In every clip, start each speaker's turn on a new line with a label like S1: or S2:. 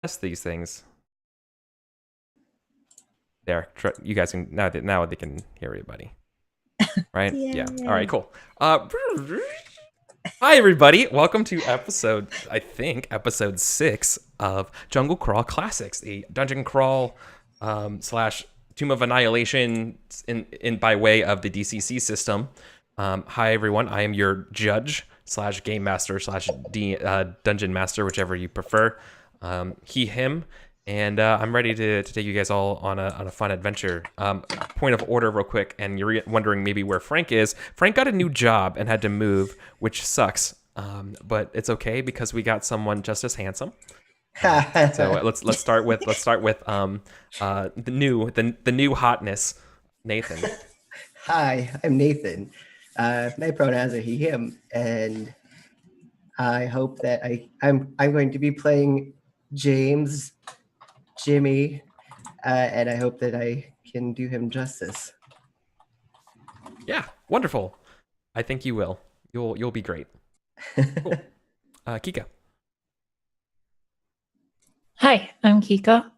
S1: test these things. There, you guys can now they can hear everybody, right? Yeah. All right, cool. Hi everybody, welcome to episode 6 of Jungle Crawl Classics, the dungeon crawl slash Tomb of Annihilation in by way of the DCC system. Hi everyone, I am your judge slash game master slash dungeon master, whichever you prefer. He, him. And I'm ready to take you guys all on a fun adventure. Point of order real quick, and you're wondering maybe where Frank is. Frank got a new job and had to move, which sucks. But it's okay because we got someone just as handsome. So let's start with the new hotness, Nathan.
S2: Hi, I'm Nathan. My pronouns are he, him, and I hope that I'm going to be playing James, Jimmy, and I hope that I can do him justice.
S1: Yeah, wonderful. I think you will. You'll be great. Cool. Kika.
S3: Hi, I'm Kika.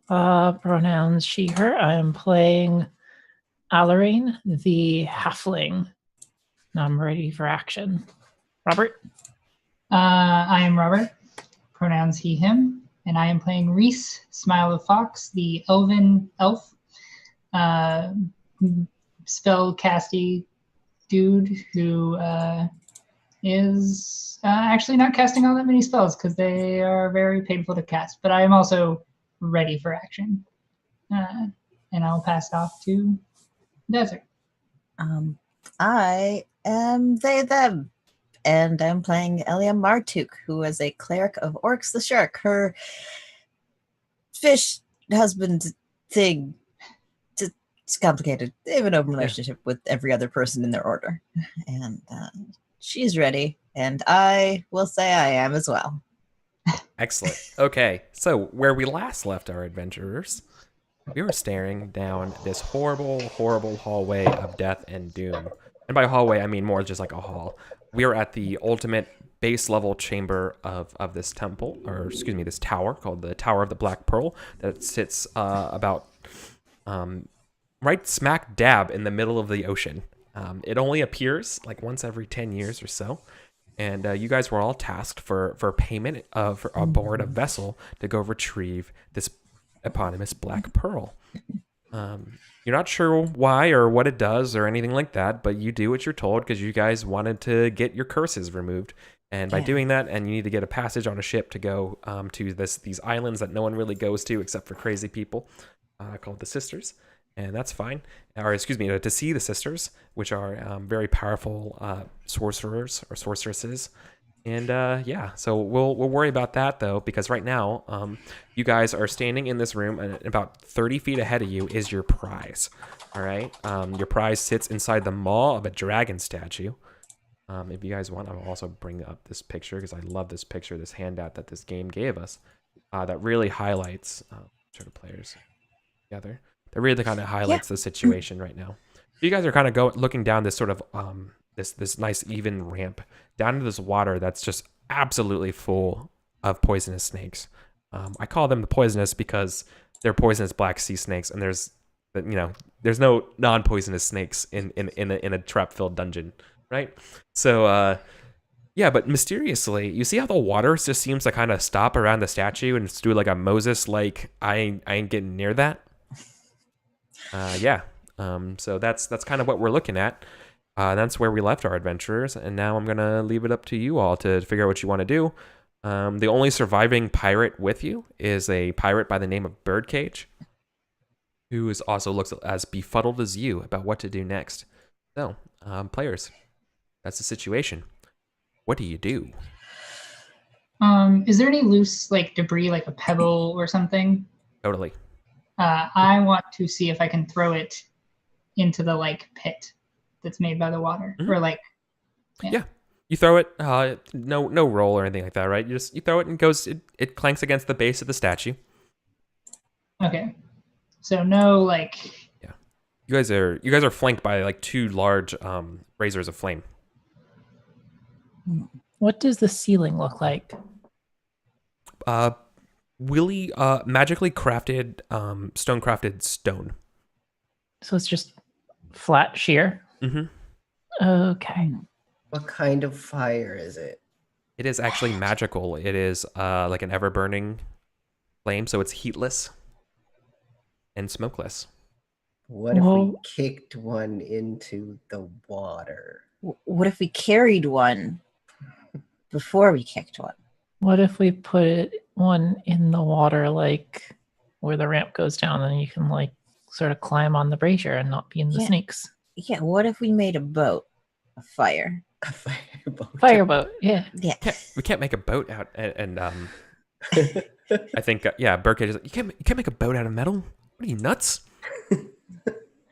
S3: Pronouns she, her. I am playing Alarine, the halfling. Now I'm ready for action. Robert?
S4: I am Robert. Pronouns he, him. And I am playing Reese, Smile of Fox, the elven elf. Spell casty dude who is actually not casting all that many spells because they are very painful to cast. But I am also ready for action. And I'll pass it off to Desert.
S5: I am they, them. And I'm playing Elia Martuk, who is a cleric of Orcs the Shark. Her fish husband thing, it's complicated. They have an open relationship with every other person in their order. And she's ready, and I will say I am as well.
S1: Excellent. Okay, so where we last left our adventurers, we were staring down this horrible, horrible hallway of death and doom. And by hallway, I mean more just like a hall. We are at the ultimate base level chamber of this temple, or excuse me, this tower called the Tower of the Black Pearl that sits about right smack dab in the middle of the ocean. It only appears like once every 10 years or so. And you guys were all tasked for payment for aboard a vessel to go retrieve this eponymous Black Pearl. You're not sure why or what it does or anything like that, but you do what you're told because you guys wanted to get your curses removed. And by doing that, and you need to get a passage on a ship to go to these islands that no one really goes to except for crazy people called the Sisters. And that's fine. Or excuse me, to see the Sisters, which are very powerful sorcerers or sorceresses. And yeah, so we'll worry about that though, because right now you guys are standing in this room, and about 30 feet ahead of you is your prize. All right, your prize sits inside the maw of a dragon statue. If you guys want, I'll also bring up this picture because I love this picture, this handout that this game gave us, that really highlights sort of players together. That really kind of highlights the situation right now. You guys are kind of looking down this sort of this nice even ramp down into this water that's just absolutely full of poisonous snakes. I call them the poisonous because they're poisonous black sea snakes, and there's no non-poisonous snakes in a trap-filled dungeon, right? So yeah, but mysteriously, you see how the water just seems to kind of stop around the statue and just do like a Moses, like I ain't getting near that. Yeah. So that's kind of what we're looking at. That's where we left our adventurers, and now I'm gonna leave it up to you all to figure out what you want to do. The only surviving pirate with you is a pirate by the name of Birdcage, who also looks as befuddled as you about what to do next. So, players, that's the situation. What do you do?
S4: Is there any loose like debris, like a pebble or something?
S1: Totally.
S4: I want to see if I can throw it into the like pit that's made by the water, or like
S1: yeah. You throw it, no roll or anything like that, right? You throw it and it clanks against the base of the statue.
S4: Okay, so no like.
S1: Yeah, you guys are flanked by like two large razors of flame.
S3: What does the ceiling look like?
S1: magically crafted, stone crafted stone.
S3: So it's just flat sheer.
S1: Mm-hmm.
S3: Okay.
S2: What kind of fire is it?
S1: It is actually magical. It is like an ever-burning flame, so it's heatless and smokeless.
S2: What if we
S3: Well-
S2: kicked one into the water?
S5: What if we carried one before we kicked one?
S3: What if we put one in the water, like where the ramp goes down, and you can like sort of climb on the brazier and not be in the
S5: Yeah.
S3: snakes?
S5: Yeah, what if we made a boat of fire?
S2: A fireboat.
S3: Fireboat, yeah.
S5: Yeah.
S1: We can't make a boat out, and I think Burkett is like, you can't make a boat out of metal. What are you, nuts?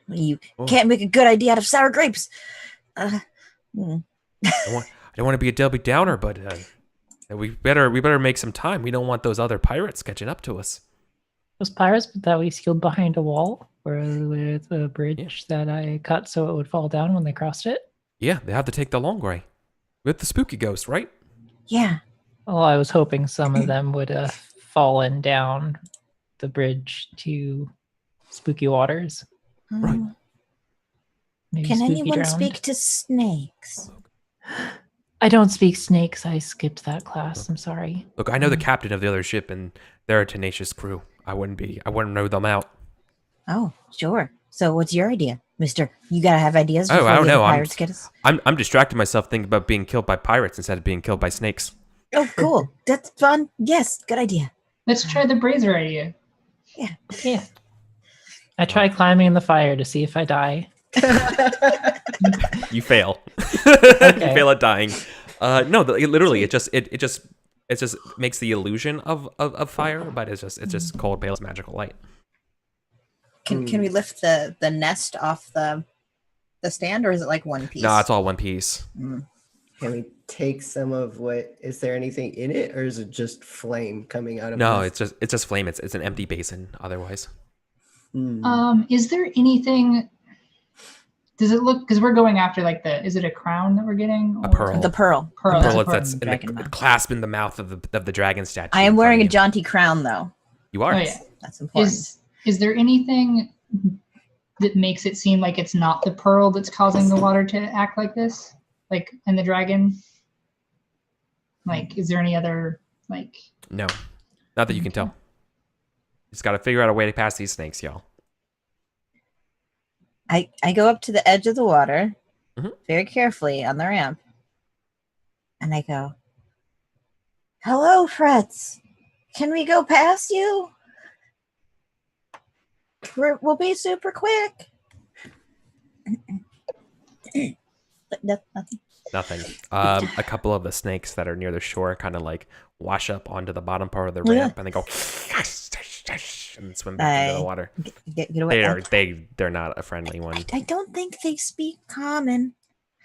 S5: You
S1: Oh.
S5: can't make a good idea out of sour grapes.
S1: I don't want to be a Debbie Downer, but we better make some time. We don't want those other pirates catching up to us.
S3: Those pirates that we sealed behind a wall, with a bridge that I cut so it would fall down when they crossed it.
S1: Yeah, they have to take the long way with the spooky ghost, right?
S5: Yeah.
S3: Well, I was hoping some of them would have fallen down the bridge to spooky waters.
S1: Right.
S3: Maybe
S5: Can
S3: Spooky
S5: anyone
S3: drowned.
S5: speak to snakes?
S3: I don't speak snakes. I skipped that class. I'm sorry.
S1: Look, I know the captain of the other ship, and they're a tenacious crew. I wouldn't know them out.
S5: Oh, sure. So what's your idea, mister? You gotta have ideas
S1: Oh,
S5: before
S1: I don't
S5: the
S1: know.
S5: pirates get us.
S1: I'm distracting myself thinking about being killed by pirates instead of being killed by snakes.
S5: Oh, cool. That's fun. Yes, good idea.
S4: Let's try the brazier idea.
S3: Yeah. I tried climbing in the fire to see if I die.
S1: You fail.
S3: Okay.
S1: You fail at dying. No, literally, it just makes the illusion of fire, but it's just cold, pale, magical light.
S5: Can we lift the nest off the stand, or is it like one piece?
S1: No, it's all one piece.
S5: Mm.
S2: Can we take some of what? Is there anything in it, or is it just flame coming out of?
S1: No,
S2: this?
S1: it's just flame. It's an empty basin. Otherwise,
S4: Is there anything? Does it look? Because we're going after like is it a crown that we're getting?
S1: A
S4: or-
S1: pearl.
S5: The pearl.
S4: Pearl.
S1: pearl
S4: that's
S1: that's
S4: a
S1: in
S5: dragon
S1: the
S5: mouth.
S1: clasp in the mouth of the dragon statue.
S5: I
S1: in
S5: am
S1: front
S5: wearing
S1: of
S5: a
S1: you.
S5: jaunty crown, though.
S1: You are.
S4: Oh yeah.
S5: That's important.
S4: Is there anything that makes it seem like it's not the pearl that's causing the water to act like this? Like, and the dragon? Like, is there any other, like...
S1: No, not that you can tell. Just got to figure out a way to pass these snakes, y'all.
S5: I go up to the edge of the water
S1: Mhm.
S5: very carefully on the ramp, and I go, "Hello, Fretz. Can we go past you? We'll be super quick." Nothing.
S1: Nothing. A couple of the snakes that are near the shore kind of like wash up onto the bottom part of the
S5: Yeah.
S1: ramp, and they go and swim back into the water.
S5: Get away.
S1: They're not a friendly one.
S5: I don't think they speak common.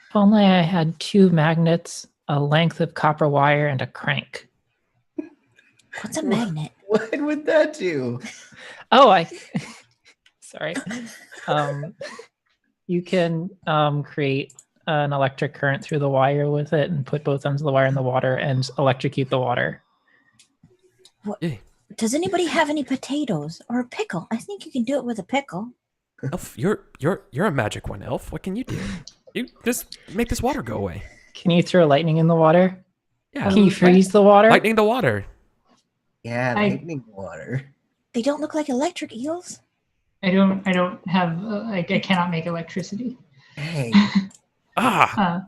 S3: If only I had 2 magnets, a length of copper wire, and a crank.
S5: What's a magnet?
S2: What would that do?
S3: Oh, sorry. You can create an electric current through the wire with it and put both ends of the wire in the water and electrocute the water.
S1: Yeah.
S5: Does anybody have any potatoes or a pickle? I think you can do it with a pickle.
S1: Elf, you're a magic one, Elf. What can you do? You just make this water go away.
S3: Can you throw lightning in the water?
S1: Yeah,
S3: Can you freeze the water?
S1: lightning the water.
S2: Yeah,
S4: I-
S2: lightning water.
S5: They don't look like electric eels.
S4: I don't have, I cannot make electricity.
S2: Hey,
S1: Ah,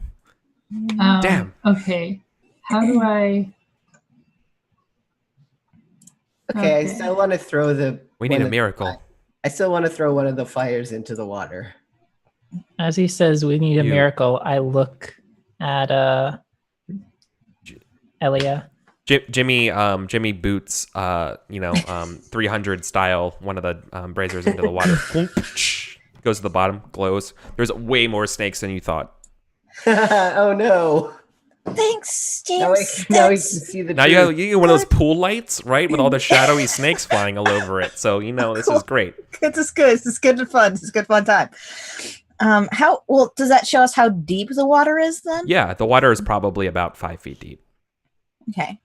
S1: Damn.
S4: Okay. How do I...
S2: okay, I
S4: Okay.
S2: still want to throw the.
S1: we need
S2: one
S1: a
S2: of-
S1: miracle.
S2: I still want to throw one of the fires into the water.
S3: As he says, we need a
S1: You-
S3: miracle. I look at Elia.
S1: Jimmy boots 300 style one of the braziers into the water. Goes to the bottom, glows. There's way more snakes than you thought.
S2: Oh no!
S5: Thanks,
S2: Now I,
S5: James.
S2: now we can
S5: That's-
S2: see the.
S1: Now
S2: truth.
S1: you get one of those pool lights, right, with all the shadowy snakes flying all over it. So this is great.
S5: This is good. This is good and fun. This is good fun time. How well does that show us how deep the water is then?
S1: Yeah, the water is probably about 5 feet deep.
S5: Okay.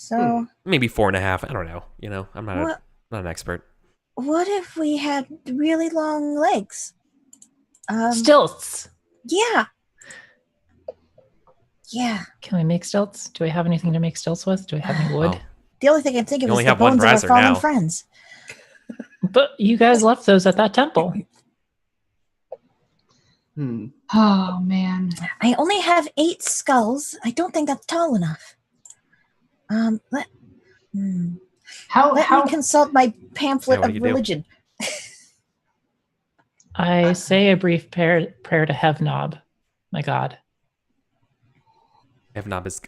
S5: So
S1: Maybe 4.5. I don't know. You know, I'm not
S5: what?
S1: not an expert.
S5: What if we had really long legs?
S3: Stilts.
S5: Yeah. Yeah.
S3: Can we make stilts? Do we have anything to make stilts with? Do we have any wood?
S1: Oh,
S5: The only thing I can think of
S1: You
S5: is
S1: only
S5: the
S1: have one
S5: bones of our
S1: brazier
S5: fallen
S1: now.
S5: friends.
S3: But you guys left those at that temple.
S4: Oh man.
S5: I only have 8 skulls. I don't think that's tall enough. Let
S4: How
S5: me consult my pamphlet
S1: Yeah, what
S5: of
S1: do you do?
S5: religion.
S3: I say a brief prayer to Hevnob, my god.
S1: Evnob is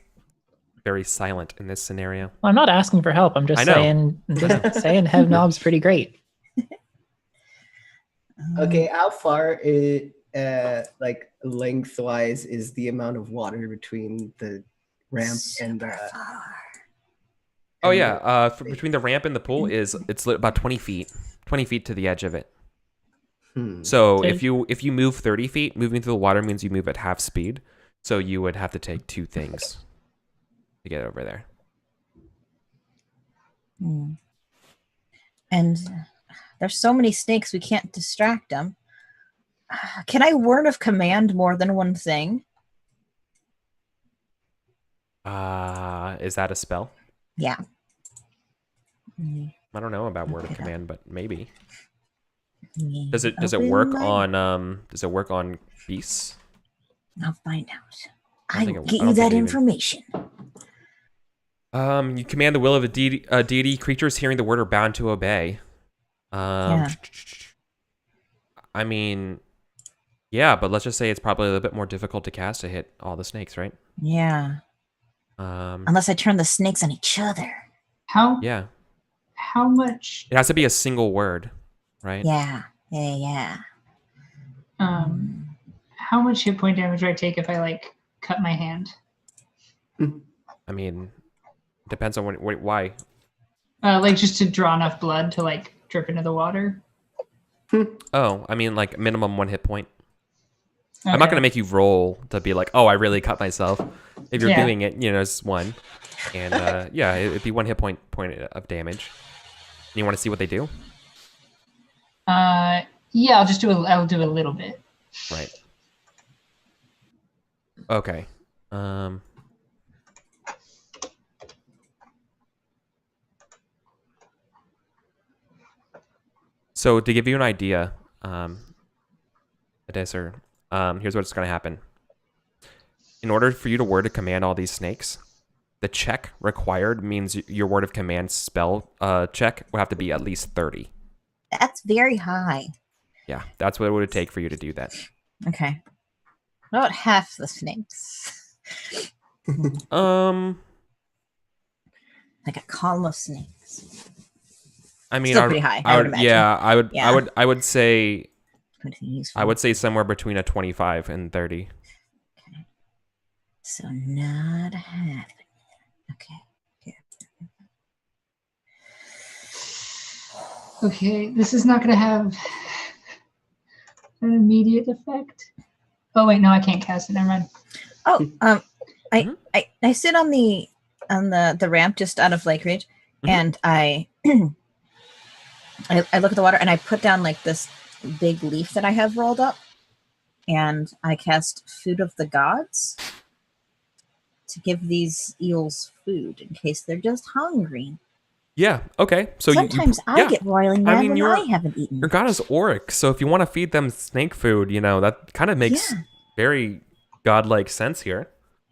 S1: very silent in this scenario.
S3: Well, I'm not asking for help. I'm just
S1: I know.
S3: saying Hevnob's pretty great.
S2: Okay, how far is like lengthwise is the amount of water between the ramp and
S5: Super far.
S1: Oh yeah, between the ramp and the pool it's about 20 feet. 20 feet to the edge of it. So
S3: Okay.
S1: if you move 30 feet, moving through the water means you move at half speed. So you would have to take 2 things to get over there.
S5: And there's so many snakes we can't distract them. Can I word of command more than one thing?
S1: Is that a spell?
S5: Yeah.
S1: I don't know about word of
S5: Okay.
S1: command, but maybe. Does it work on beasts?
S5: I'll find out.
S1: I
S5: I
S1: think
S5: will
S1: it-
S5: get
S1: I
S5: you
S1: don't
S5: that
S1: think it even-
S5: information.
S1: You command the will of a deity. Creatures hearing the word are bound to obey.
S5: Yeah.
S1: I mean, yeah, but let's just say it's probably a little bit more difficult to cast to hit all the snakes, right?
S5: Yeah. Unless I turn the snakes on each other.
S1: Yeah.
S4: How much
S1: It has to be a single word, right?
S5: Yeah.
S4: how much hit point damage do I take if I like cut my hand?
S1: I mean, depends on why.
S4: Like just to draw enough blood to like drip into the water.
S1: Oh, I mean, like minimum 1 hit point. I'm not
S4: Okay.
S1: gonna make you roll to be like, oh, I really cut myself. If you're
S4: Yeah.
S1: doing it, you know, it's 1, and yeah, it'd be 1 hit point of damage. You want to see what they do,
S4: Yeah, I'll do a little bit.
S1: right? Okay. So to give you an idea, Adesser, here's what's going to happen. In order for you to word of command all these snakes, the check required means your word of command spell check will have to be at least 30.
S5: That's very high.
S1: Yeah, that's what it would take for you to do that.
S5: Okay. About half the snakes. Like a column of snakes.
S1: I mean,
S5: Still pretty high, I would imagine.
S1: Yeah,
S5: Yeah.
S1: I would say
S5: Useful.
S1: I would say somewhere between a 25 and 30.
S5: So not half. Okay.
S4: Okay, this is not going to have an immediate effect. Oh wait, no, I can't cast it. Never mind.
S5: Oh, I sit on the ramp just out of Lake Ridge, and I I look at the water and I put down like this big leaf that I have rolled up, and I cast Food of the Gods to give these eels food in case they're just hungry.
S1: Yeah. Okay. So
S5: Sometimes I get roiling mad when
S1: you're-
S5: I haven't eaten.
S1: Your god is Auric, so if you want to feed them snake food, you know, that kind of makes
S5: Yeah.
S1: very godlike sense here.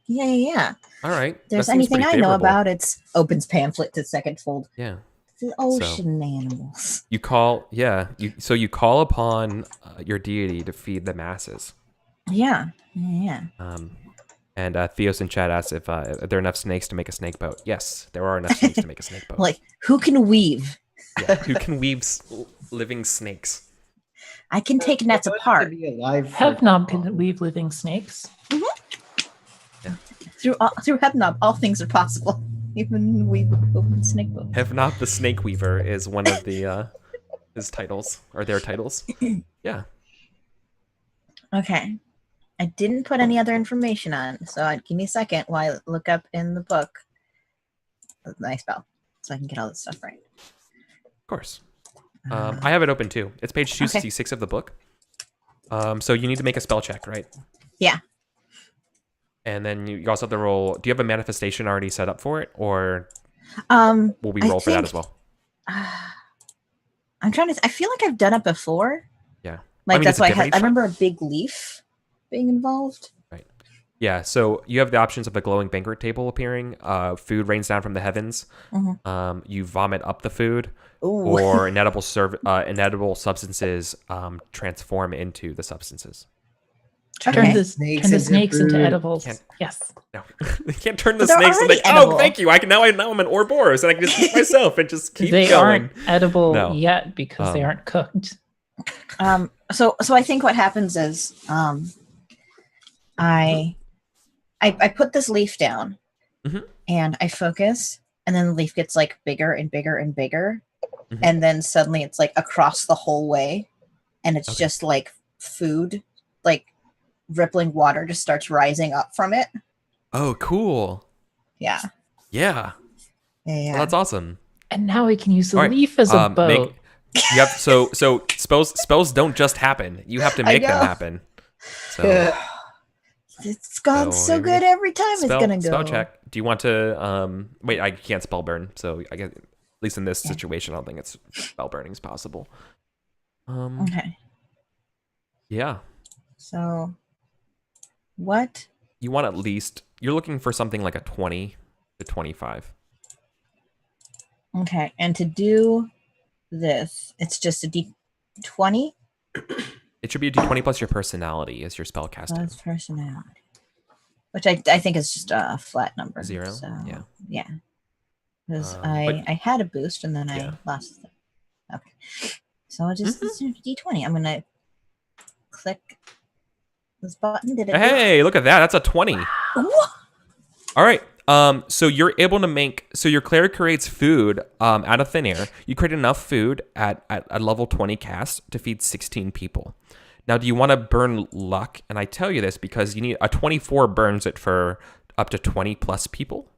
S5: Yeah.
S1: All right.
S5: If there's
S1: that seems
S5: anything I
S1: pretty
S5: know
S1: favorable.
S5: about, it's opens pamphlet to second fold.
S1: Yeah.
S5: The ocean animals.
S1: You call, so you call upon your deity to feed the masses.
S5: Yeah.
S1: And Theos in chat asks if there are enough snakes to make a snake boat. Yes, there are enough snakes to make a snake boat.
S5: Like, who can weave?
S1: Yeah, who can weave living snakes?
S5: I can take nets apart.
S3: Hevnob can weave living snakes.
S5: Through Hepnob, all things are possible. Even weave open snake boat.
S1: Hevnob the Snake Weaver is one of the his titles, or their titles. Yeah.
S5: Okay. I didn't put any other information on, so give me a second while I look up in the book my spell, so I can get all this stuff right.
S1: Of course. I have it open too. It's page 266 of the book. So you need to make a spell check, right?
S5: Yeah.
S1: And then you also have to roll. Do you have a manifestation already set up for it, or will we roll for that as well?
S5: I'm trying to. I feel like I've done it before.
S1: Yeah.
S5: Like that's
S1: it's a
S5: why
S1: different
S5: I
S1: each
S5: remember a big leaf being involved.
S1: Right. Yeah. So you have the options of the glowing banquet table appearing. Food rains down from the heavens. You vomit up the food,
S5: Ooh.
S1: or inedible substances transform into the substances.
S3: Turn
S5: Okay.
S3: the
S2: Snakes
S3: snakes into
S2: food.
S3: edibles.
S1: Can't-
S3: Yes.
S1: No, you can't turn the
S5: But they're
S1: snakes and
S5: already
S1: like, oh,
S5: edible.
S1: thank you. Now I'm an Ouroboros and I can just eat myself and just keep
S3: They
S1: going.
S3: aren't edible
S1: No.
S3: yet because they
S1: Um,
S3: aren't cooked.
S5: So I think what happens is I put this leaf down
S1: Mhm.
S5: and I focus, and then the leaf gets like bigger and bigger and bigger,
S1: Mhm.
S5: and then suddenly it's like across the whole way, and it's
S1: Okay.
S5: just like food, like rippling water just starts rising up from it.
S1: Oh, cool.
S5: Yeah.
S1: Yeah.
S5: Yeah.
S1: Well, that's awesome.
S3: And now we can use the
S1: All right,
S3: leaf as a boat.
S1: Yep. So spells don't just happen. You have to
S5: I
S1: make them
S5: know.
S1: happen. So
S5: It's gone
S1: So
S5: so
S1: here we
S5: good
S1: go.
S5: every time it's gonna go.
S1: spell check. Do you want to wait? I can't spell burn, so I guess at least in this situation, I don't think it's spell burning is possible.
S5: Okay.
S1: Yeah.
S5: So what?
S1: You want at least you're looking for something like a 20 to 25.
S5: Okay, and to do this, it's just a D20
S1: It should be a d20 plus your personality as your spell casting.
S5: plus personality, which I think is just a flat number.
S1: 0?
S5: So,
S1: Yeah.
S5: yeah. Because
S1: But-
S5: I had a boost and then
S1: Yeah.
S5: I lost it. Okay, so it's just D20. I'm gonna click this button. Did it? do it?
S1: Hey, look at that. That's a 20.
S5: What?
S1: All right. So you're able to make. So your cleric creates food out of thin air. You create enough food at level 20 cast to feed 16 people. Now, do you want to burn luck? And I tell you this because you need a 24 burns it for up to 20 plus people,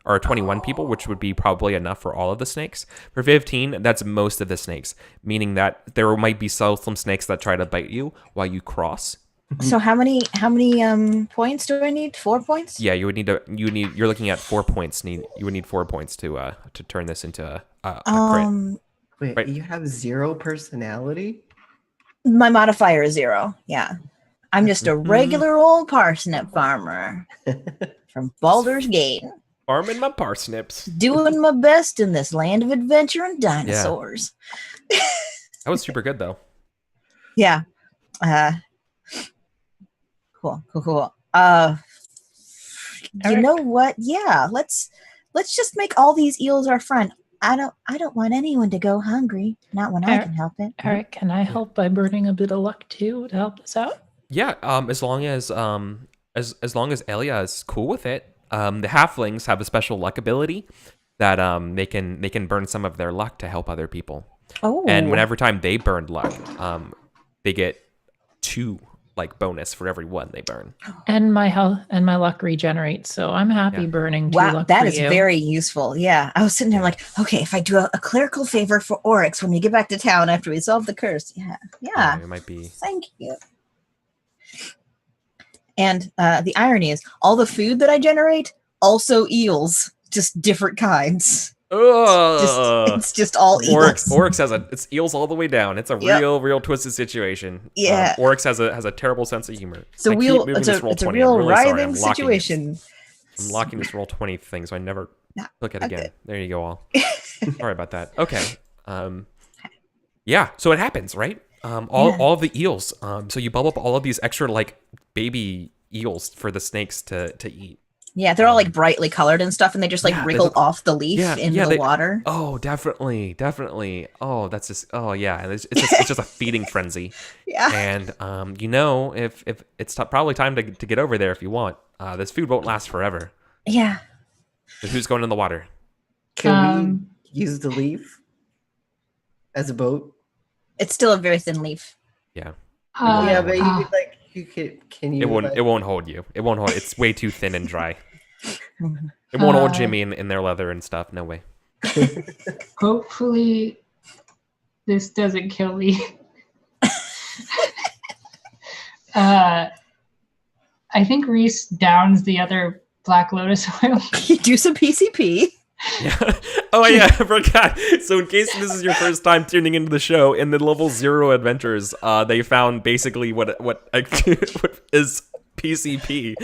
S1: or 21 people, which would be probably enough for all of the snakes. For 15, that's most of the snakes, meaning that there might be some snakes that try to bite you while you cross.
S5: So how many points do I need? 4 points?
S1: Yeah, you're looking at 4 points. You would need 4 points to turn this into a crit.
S2: Wait,
S1: Right.
S2: you have 0 personality?
S5: My modifier is 0. Yeah. I'm just a regular old parsnip farmer from Baldur's Gate,
S1: Farming my parsnips.
S5: doing my best in this land of adventure and dinosaurs.
S1: That was super good though.
S5: Yeah. Cool. You know what? Yeah, let's just make all these eels our friend. I don't want anyone to go hungry. Not when I can help it.
S3: Eric, can I help by burning a bit of luck too to help us out?
S1: Yeah. As long as Elia is cool with it. The halflings have a special luck ability that they can burn some of their luck to help other people.
S5: Oh.
S1: And whenever time they burned luck, they get 2 like bonus for every 1 they burn.
S3: And my health and my luck regenerates, so I'm happy
S1: Yeah.
S3: burning 2
S5: Wow,
S3: luck
S5: that
S3: for
S5: is
S3: you.
S5: very useful. Yeah, I was sitting there like, okay, if I do a clerical favor for Oryx when we get back to town after we solve the curse, yeah,
S1: It might be.
S5: thank you. And the irony is, all the food that I generate also eels, just different kinds.
S1: Ugh.
S5: It's just all eels.
S1: Oryx has it's eels all the way down. It's a
S5: Yep.
S1: real twisted situation.
S5: Yeah.
S1: Oryx has a terrible sense of humor.
S5: It's a
S1: I keep
S5: real,
S1: moving
S5: it's
S1: this
S5: a,
S1: roll
S5: it's a
S1: 20.
S5: real
S1: I'm really sorry.
S5: writhing
S1: I'm locking it.
S5: situation.
S1: I'm locking this roll 20 thing, so I never
S5: No,
S1: click it again.
S5: okay.
S1: There you go, all. Sorry about that. Okay. Yeah. So it happens, right? All of the eels. So you bubble up all of these extra like baby eels for the snakes to eat.
S5: Yeah, they're all like brightly colored and stuff, and they just like
S1: Yeah, they
S5: wriggle
S1: look-
S5: off the leaf into the water.
S1: Oh, definitely. Oh, that's just. Oh, yeah. And it's just a feeding frenzy.
S5: Yeah.
S1: And if it's probably time to get over there if you want. This food won't last forever.
S5: Yeah.
S1: But who's going in the water?
S2: Can we use the leaf as a boat?
S5: It's still a very thin leaf.
S1: Yeah.
S2: Yeah, but can you?
S1: It won't hold you. It won't hold. It's way too thin and dry. It won't hold Jimmy in their leather and stuff. No way.
S4: Hopefully, this doesn't kill me. I think Reese downs the other Black Lotus oil.
S5: You do some PCP.
S1: Yeah. Oh yeah, I forgot. So in case this is your first time tuning into the show, in the level 0 adventures, they found basically what is PCP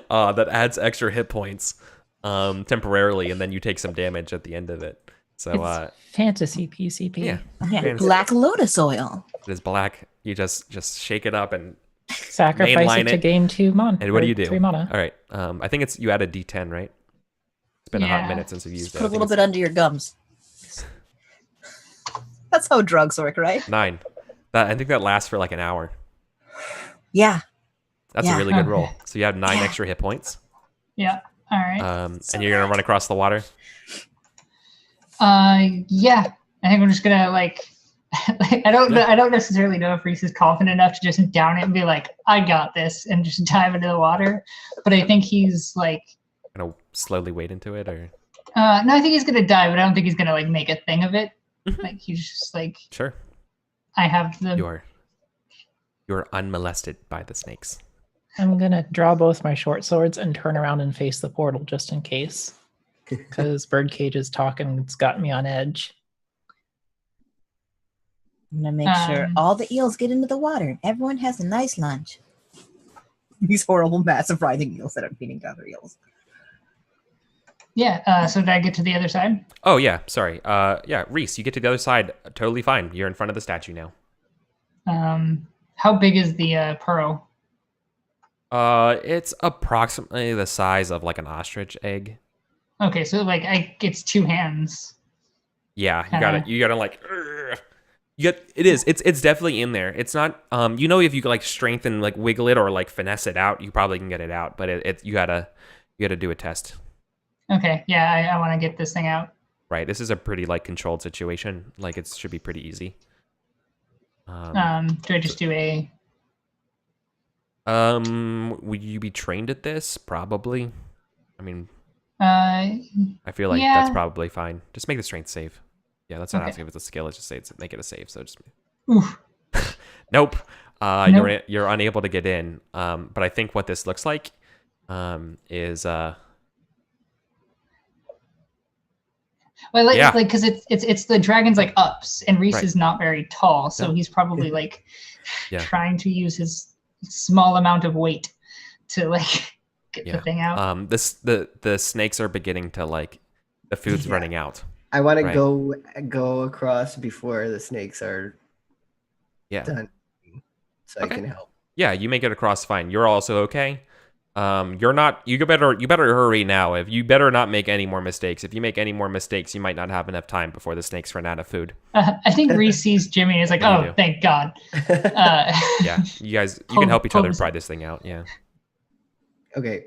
S1: that adds extra hit points temporarily, and then you take some damage at the end of it. So
S3: It's fantasy PCP.
S1: yeah,
S5: Yeah,
S1: Fantasy.
S5: Black Lotus oil.
S1: it is black. You just shake it up and
S3: Sacrifice
S1: Mainline
S3: it to
S1: it.
S3: gain 2 mana.
S1: and what do you do?
S3: 3 mana.
S1: All right. I think it's you add a D10, right? It's been a hot
S4: Yeah.
S1: minute since you've used
S5: Put
S1: it.
S5: a little bit under your gums. That's how drugs work, right?
S1: 9. I think that lasts for like an hour.
S5: Yeah.
S1: That's
S5: Yeah.
S1: a really good roll.
S4: Okay.
S1: So you have 9
S5: Yeah.
S1: extra hit points.
S4: Yeah. All right.
S1: And you're gonna run across the water.
S4: Yeah. I think I'm just gonna like. I don't necessarily know if Reese is confident enough to just down it and be like, "I got this," and just dive into the water. But I think he's like,
S1: Gonna slowly wade into it, or
S4: no, I think he's gonna dive, but I don't think he's gonna like make a thing of it.
S1: Mhm.
S4: Like he's just like,
S1: sure.
S4: I have the.
S1: You're unmolested by the snakes.
S3: I'm going to draw both my short swords and turn around and face the portal just in case. Because Birdcage is talking. It's got me on edge.
S5: I'm gonna make sure
S4: Um,
S5: all the eels get into the water and everyone has a nice lunch. These horrible, massive writhing eels that are feeding other eels.
S4: Yeah. So did I get to the other side?
S1: Oh yeah, sorry. Yeah, Reese, you get to the other side. Totally fine. You're in front of the statue now.
S4: How big is the pearl?
S1: It's approximately the size of like an ostrich egg.
S4: Okay, so like it's 2 hands.
S1: Yeah, you gotta like. It's definitely in there. It's not. If you like strengthen, like wiggle it or like finesse it out, you probably can get it out. But you gotta do a test.
S4: Okay, yeah, I want to get this thing out.
S1: Right. This is a pretty like controlled situation. Like it should be pretty easy.
S4: Do I just do a?
S1: Would you be trained at this? Probably. I mean,
S4: Uh,
S1: I feel like
S4: Yeah.
S1: that's probably fine. Just make the strength save. Yeah, that's not
S4: Okay.
S1: asking if it's a skill. Let's just say make it a save. So just
S4: oof.
S1: nope.
S4: Nope.
S1: You're unable to get in. But I think what this looks like, is
S4: Well, like,
S1: Yeah.
S4: because it's the dragon's like ups, and Reese
S1: Right.
S4: is not very tall, so
S1: No.
S4: he's probably like
S1: Yeah.
S4: trying to use his small amount of weight to like get
S1: Yeah.
S4: the thing out.
S1: the snakes are beginning to like the food's
S2: Yeah.
S1: running out.
S2: I want to
S1: Right.
S2: go across before the snakes are
S1: Yeah.
S2: done, so
S1: Okay.
S2: I can help.
S1: Yeah, you make it across fine. You're also okay. You're not. You better hurry now. If you better not make any more mistakes. If you make any more mistakes, you might not have enough time before the snakes run out of food.
S4: I think Reese sees Jimmy and is like,
S1: What do you
S4: "Oh,
S1: do?
S4: thank God."
S1: Yeah, you guys, you can help each other
S4: Homes-
S1: pry this thing out. Yeah.
S2: Okay.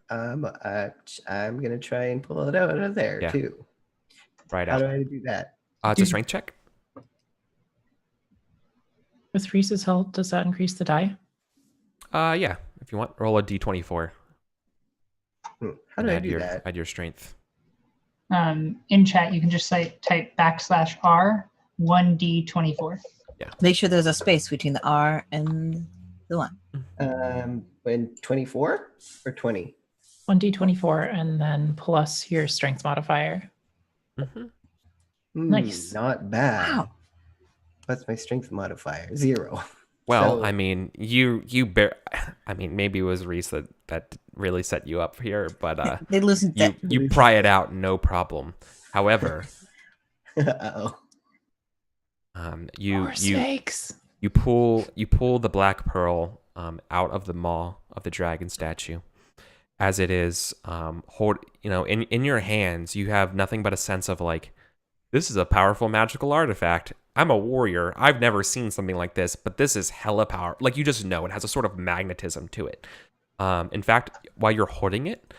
S2: I'm gonna try and pull it out of there
S1: Yeah.
S2: too.
S1: Right
S2: How
S1: out.
S2: do I do that?
S1: It's a strength check.
S3: With Reese's help, does that increase the die?
S1: Yeah. If you want, roll a d24.
S2: How
S1: and
S2: do I
S1: add
S2: do
S1: your,
S2: that?
S1: Add your strength.
S4: In chat, you can just type /R 1d24.
S5: Make sure there's a space between the R and the 1.
S2: When 24 or 20?
S3: 1d24 and then plus your strength modifier.
S1: Mm-hmm.
S3: Nice.
S2: Not bad.
S5: Wow.
S2: What's my strength modifier? 0.
S1: Well,
S2: So-
S1: I mean, I mean, maybe it was Reese that really set you up here, but
S5: They loosened
S1: you
S5: that.
S1: you pry it out, no problem. However,
S2: Uh-oh.
S3: More snakes.
S1: you pull the black pearl out of the maw of the dragon statue. As it is in your hands, you have nothing but a sense of like, this is a powerful magical artifact. I'm a warrior. I've never seen something like this, but this is hella power. Like, you just know it has a sort of magnetism to it. In fact, while you're holding it,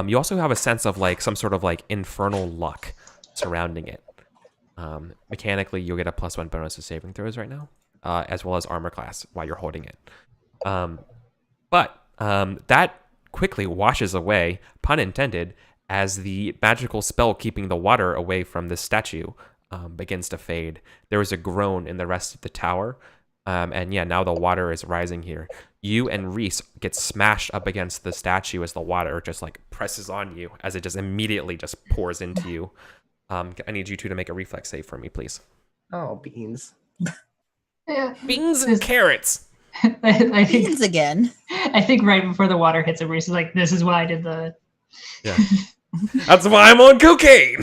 S1: you also have a sense of like some sort of like infernal luck surrounding it. Mechanically, you'll get a +1 bonus to saving throws right now, as well as armor class while you're holding it. But that quickly washes away, pun intended, as the magical spell keeping the water away from the statue begins to fade. There is a groan in the rest of the tower. And yeah, now the water is rising here. You and Reese get smashed up against the statue as the water just like presses on you as it just immediately just pours into you. I need you two to make a reflex save for me, please.
S2: Oh, beans.
S4: Yeah.
S1: Beans and carrots.
S4: I think
S5: Beans again.
S4: I think right before the water hits it, Reese is like, "This is why I did the."
S1: Yeah. That's why I'm on cocaine.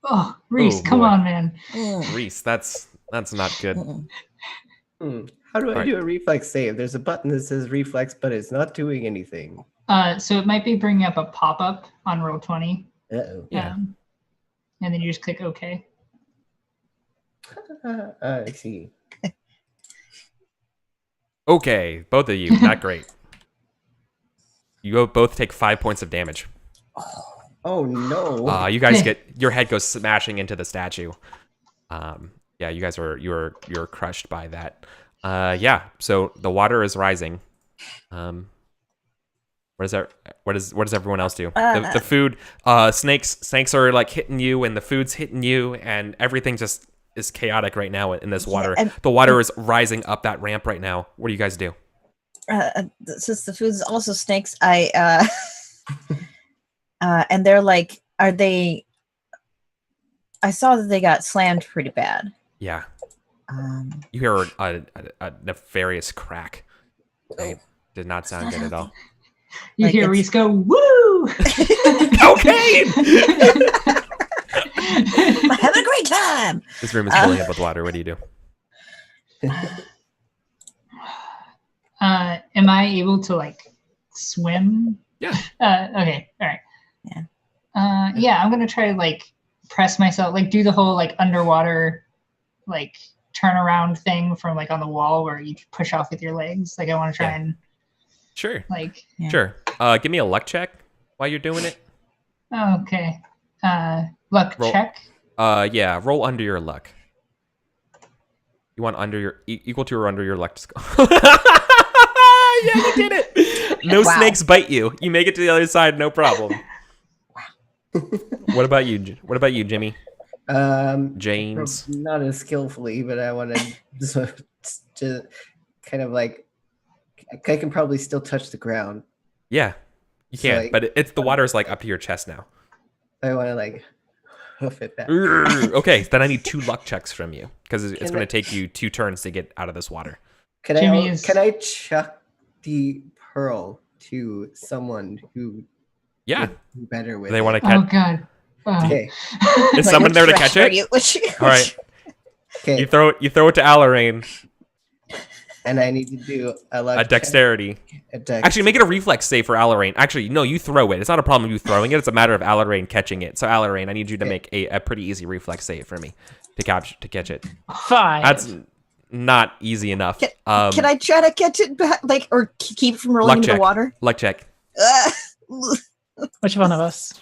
S4: Oh, Reese,
S1: Oh,
S4: come
S1: boy.
S4: on, man.
S1: Reese, that's not good.
S2: How do I
S1: Alright.
S2: do a reflex save? There's a button that says reflex, but it's not doing anything.
S4: So it might be bringing up a pop-up on roll 20.
S2: Uh-oh.
S1: Yeah.
S4: And then you just click OK.
S2: I see.
S1: Okay, both of you, not great. You both take 5 points of damage.
S2: Oh no.
S1: You guys your head goes smashing into the statue. Yeah, you guys you're crushed by that. Yeah, so the water is rising. What does everyone else do? The food, snakes are like hitting you, and the food's hitting you, and everything just is chaotic right now in this water.
S5: and-
S1: The water is rising up that ramp right now. What do you guys do?
S5: Since the food's also snakes, and they're like, are they? I saw that they got slammed pretty bad.
S1: Yeah, you hear a nefarious crack. It did not sound good at all.
S4: You
S5: Like
S4: hear
S5: it's-
S4: Reese go, "Woo!"
S1: Cocaine!
S5: Having a great time.
S1: This room is filling up with water. What do you do?
S4: Am I able to like swim?
S1: Yeah.
S4: Okay. All right.
S5: Yeah.
S4: Yeah, I'm gonna try to like press myself, like do the whole like underwater, like turnaround thing from like on the wall where you push off with your legs. Like I want to try
S1: Yeah.
S4: and
S1: Sure.
S4: like.
S5: Yeah.
S1: Sure. Give me a luck check while you're doing it.
S4: Okay. Luck
S1: Roll.
S4: check.
S1: Yeah. Roll under your luck. You want under your equal to or under your luck score. Yeah, you did it. No
S5: Wow.
S1: snakes bite you. You make it to the other side, no problem. What about you? What about you, Jimmy? James?
S2: Not as skillfully, but I want to kind of like I can probably still touch the ground.
S1: Yeah, you
S2: So,
S1: can,
S2: like-
S1: but it's the water is like up to your chest now.
S2: I want to like hoof it back.
S1: Okay, then I need 2 luck checks from you because it's
S2: Can
S1: going to
S2: I-
S1: take you 2 turns to get out of this water.
S2: Can
S4: Jimmy
S2: I
S4: is-
S2: can I chuck the pearl to someone who
S1: Yeah,
S2: would do better with
S1: they
S2: it?
S1: want to
S4: Oh
S1: catch.
S4: god. Oh.
S2: Okay.
S1: Is
S5: Like,
S1: someone
S5: which
S1: there to
S5: direction
S1: catch
S5: are
S1: it?
S5: you- which-
S1: All right,
S2: Okay.
S1: you throw it to Alarain.
S2: And I need to do a luck
S1: A
S2: check,
S1: dexterity.
S2: a dex.
S1: Actually, make it a reflex save for Alarain. Actually, no, you throw it. It's not a problem you throwing it. It's a matter of Alarain catching it. So Alarain, I need you to
S2: Okay.
S1: make a pretty easy reflex save for me to catch it.
S3: 5.
S1: That's not easy enough.
S5: Can I try to catch it back, like, or keep it from rolling
S1: Luck
S5: into
S1: check.
S5: the water?
S1: Luck check.
S3: Which one of us?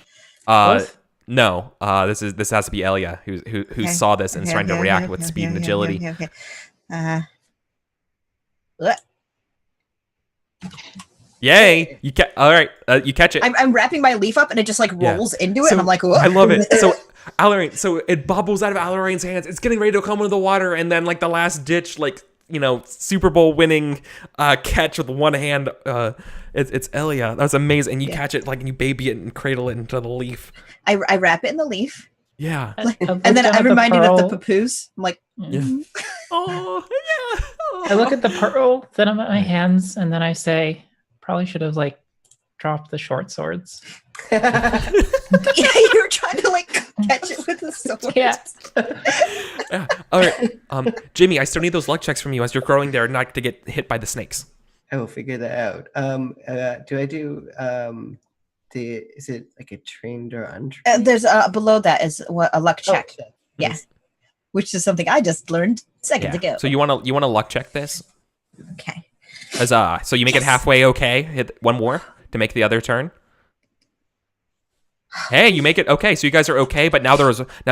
S1: Both? No. This has to be Elia who
S5: Okay.
S1: saw this and is trying to
S5: Okay,
S1: react
S5: okay,
S1: with
S5: okay,
S1: speed and
S5: okay,
S1: agility.
S5: okay.
S1: Yay! All right. You catch it.
S5: I'm wrapping my leaf up and it just like
S1: Yeah.
S5: rolls into it,
S1: So,
S5: and I'm like, whoa.
S1: I love it. So Alarain, so it bubbles out of Alarain's hands. It's getting ready to come into the water, and then like the last ditch, like Super Bowl winning catch with one hand. It's Elia. That's amazing. And you catch it like and you baby it and cradle it into the leaf.
S5: I wrap it in the leaf,
S1: Yeah.
S5: and then I'm reminded of the papoose. I'm like,
S1: Yeah. Oh yeah.
S3: I look at the pearl, then I'm at my hands, and then I say, probably should have like dropped the short swords.
S5: yeah, you're trying to like catch it with a sword.
S3: Yeah.
S1: Yeah. All right. Jimmy, I still need those luck checks from you as you're growing there, not to get hit by the snakes.
S2: I will figure that out. Do I do is it like a trained or untrained?
S5: There's below that is a luck check.
S2: Oh,
S5: Yes, which is something I just learned seconds ago.
S1: So you want to luck check this?
S5: Okay.
S1: Huzzah. So you make it
S5: Yes.
S1: halfway okay. Hit one more to make the other turn. Hey, you make it okay. So you guys are okay, but now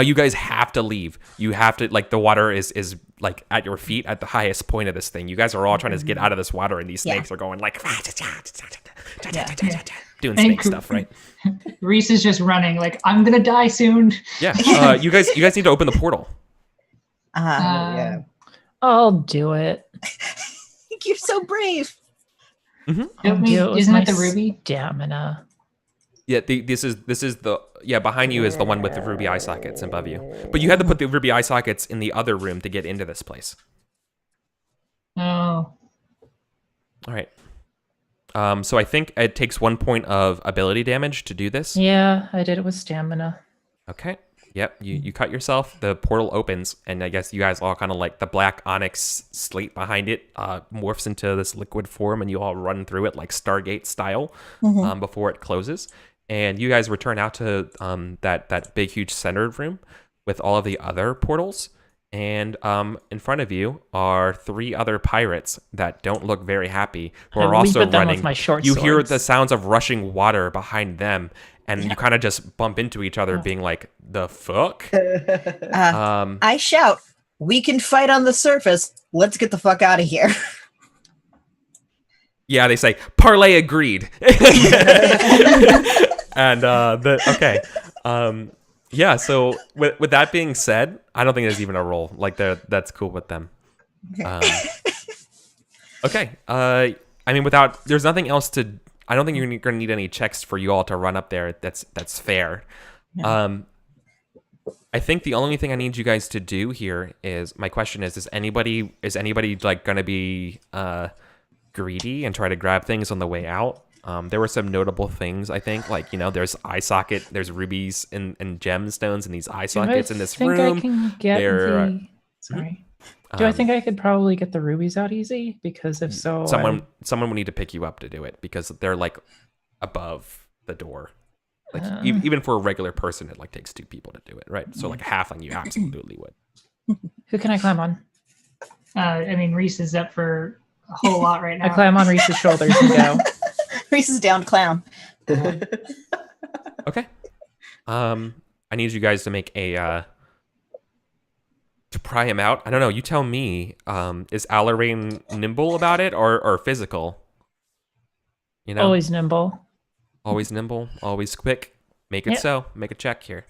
S1: you guys have to leave. You have to, like, the water is like at your feet at the highest point of this thing. You guys are all trying to get out of this water, and these snakes are going like doing snake stuff, right?
S4: Reese is just running like, I'm gonna die soon.
S1: Yeah. You guys need to open the portal.
S2: Yeah.
S3: I'll do it.
S5: You're so brave.
S4: Don't
S3: I'll
S4: we-
S3: do it with
S4: isn't
S3: my
S4: it the ruby?
S3: Stamina.
S1: Yeah, this is the behind you is the one with the ruby eye sockets above you. But you had to put the ruby eye sockets in the other room to get into this place.
S4: Oh.
S1: All right. So I think it takes 1 point of ability damage to do this.
S3: Yeah, I did it with stamina.
S1: Okay. Yep. You cut yourself. The portal opens, and I guess you guys all kind of like the black onyx slate behind it morphs into this liquid form, and you all run through it like Stargate style before it closes. And you guys return out to that big, huge centered room with all of the other portals. And in front of you are 3 other pirates that don't look very happy, who are
S3: I leap
S1: also
S3: at them with
S1: running.
S3: my short
S1: You hear
S3: swords.
S1: the sounds of rushing water behind them, and you kind of just bump into each other, being like, "The fuck."
S5: I shout, "We can fight on the surface. Let's get the fuck out of here."
S1: Yeah, they say parlay agreed. And okay. Yeah, so with that being said, I don't think there's even a roll. Like that's cool with them. Okay. I mean, there's nothing else to. I don't think you're gonna need any checks for you all to run up there. That's fair.
S5: Yeah.
S1: I think the only thing I need you guys to do here is, my question is anybody like gonna be greedy and try to grab things on the way out? There were some notable things, I think, like, there's eye socket, there's rubies and gemstones in these eye sockets in this room.
S3: I can get
S1: There-
S3: Sorry. Do I think I could probably get the rubies out easy? Because if so,
S1: someone would need to pick you up to do it, because they're like above the door. Like even for a regular person, it like takes 2 people to do it, right? So like a halfling, you absolutely would.
S3: who can I climb on?
S4: I mean, Reese is up for a whole lot right now.
S3: I climb on Reese's shoulders and go.
S5: Reese is down clown.
S1: Okay. I need you guys to make a to pry him out. I don't know. You tell me. Is Alarain nimble about it or physical?
S3: Always nimble.
S1: Always nimble. Always quick. Make it
S3: Yep.
S1: so. Make a check here.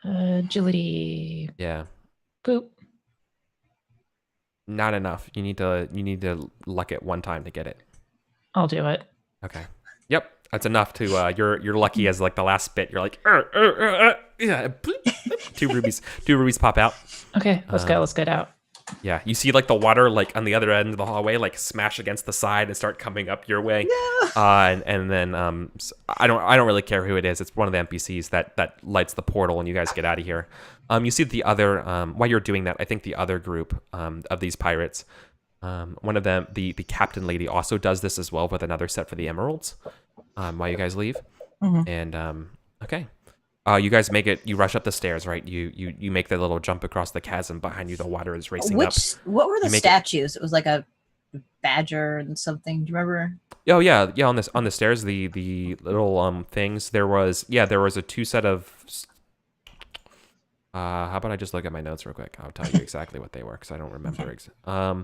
S3: Agility.
S1: Yeah.
S3: Poop.
S1: Not enough. You need to luck it one time to get it.
S3: I'll do it.
S1: Okay. Yep. That's enough to you're lucky as like the last bit. You're like yeah. Two rubies pop out.
S3: Okay, let's go. Let's get out.
S1: Yeah, you see like the water like on the other end of the hallway like smash against the side and start coming up your way. And then I don't really care who it is. It's one of the NPCs that lights the portal and you guys get out of here. You see the other while you're doing that, I think the other group of these pirates, one of them, the captain lady, also does this as well with another set for the emeralds. While you guys leave, and okay. You guys make it. You rush up the stairs, right? You make the little jump across the chasm behind you. The water is racing up.
S5: What were the
S1: You make
S5: statues? It was like a badger and something. Do you remember?
S1: Oh yeah. On the stairs, the little things. There was a 2 set of. How about I just look at my notes real quick? I'll tell you exactly what they were because I don't remember. I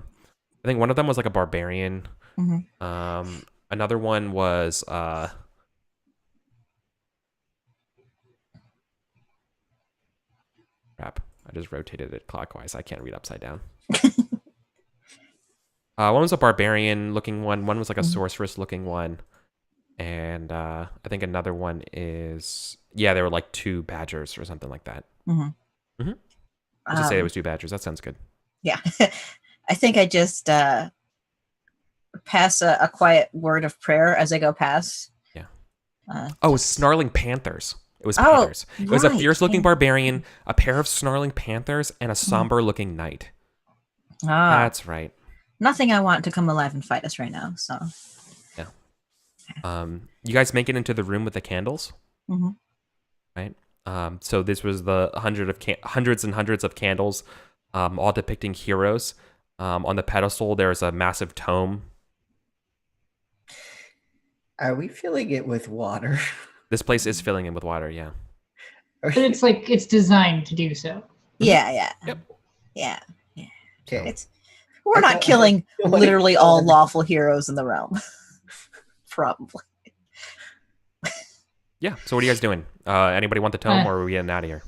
S1: think one of them was like a barbarian. Another one was crap. I just rotated it clockwise. I can't read upside down. One was a barbarian looking one. One was like a sorceress looking one. And I think another one is there were like 2 badgers or something like that. Let's just say it was 2 badgers. That sounds good.
S5: Yeah. I think I just pass a quiet word of prayer as I go past.
S1: Yeah.
S5: Uh,
S1: Snarling panthers. It was panthers. It was a
S5: right.
S1: fierce-looking barbarian, a pair of snarling panthers, and a somber-looking knight. That's right.
S5: Nothing I want to come alive and fight us right now. So.
S1: Yeah. You guys make it into the room with the candles, right? So this was the hundreds and hundreds of candles, all depicting heroes. On the pedestal, there's a massive tome.
S2: Are we filling it with water?
S1: This place is filling in with water. Yeah.
S4: But it's like it's designed to do so.
S5: Yeah.
S1: Yep.
S5: Yeah.
S2: Okay.
S5: We're not killing literally all lawful heroes in the realm. Probably.
S1: Yeah. So what are you guys doing? Anybody want the tome, or are we getting out of here?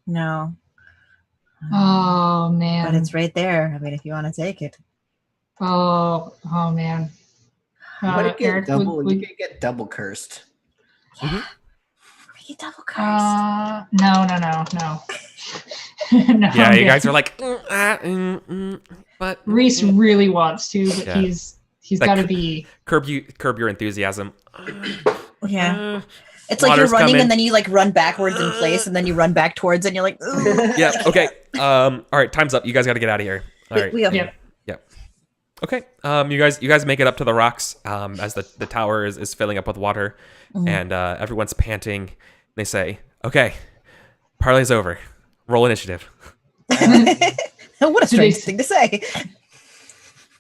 S5: No.
S4: Oh man.
S5: But it's right there. I mean, if you want to take it.
S4: Oh man.
S2: You could
S4: Eric,
S2: get double cursed.
S5: Yeah. We get double cursed.
S4: No. No.
S1: Yeah, you guys are like, but
S4: Reese really wants to, but
S1: Yeah.
S4: he's
S1: Like,
S4: got to be.
S1: curb your enthusiasm.
S5: Yeah. It's like you're
S1: Water's
S5: running
S1: coming.
S5: and then you like run backwards in place and then you run back towards and you're like, ooh.
S1: Yeah. Okay. All right. Time's up. You guys got to get out of here. All right.
S5: We have
S4: Yep.
S1: Okay. You guys make it up to the rocks as the tower is filling up with water, and everyone's panting. They say, "Okay, parlay's over. Roll initiative."
S5: What a strange thing to say.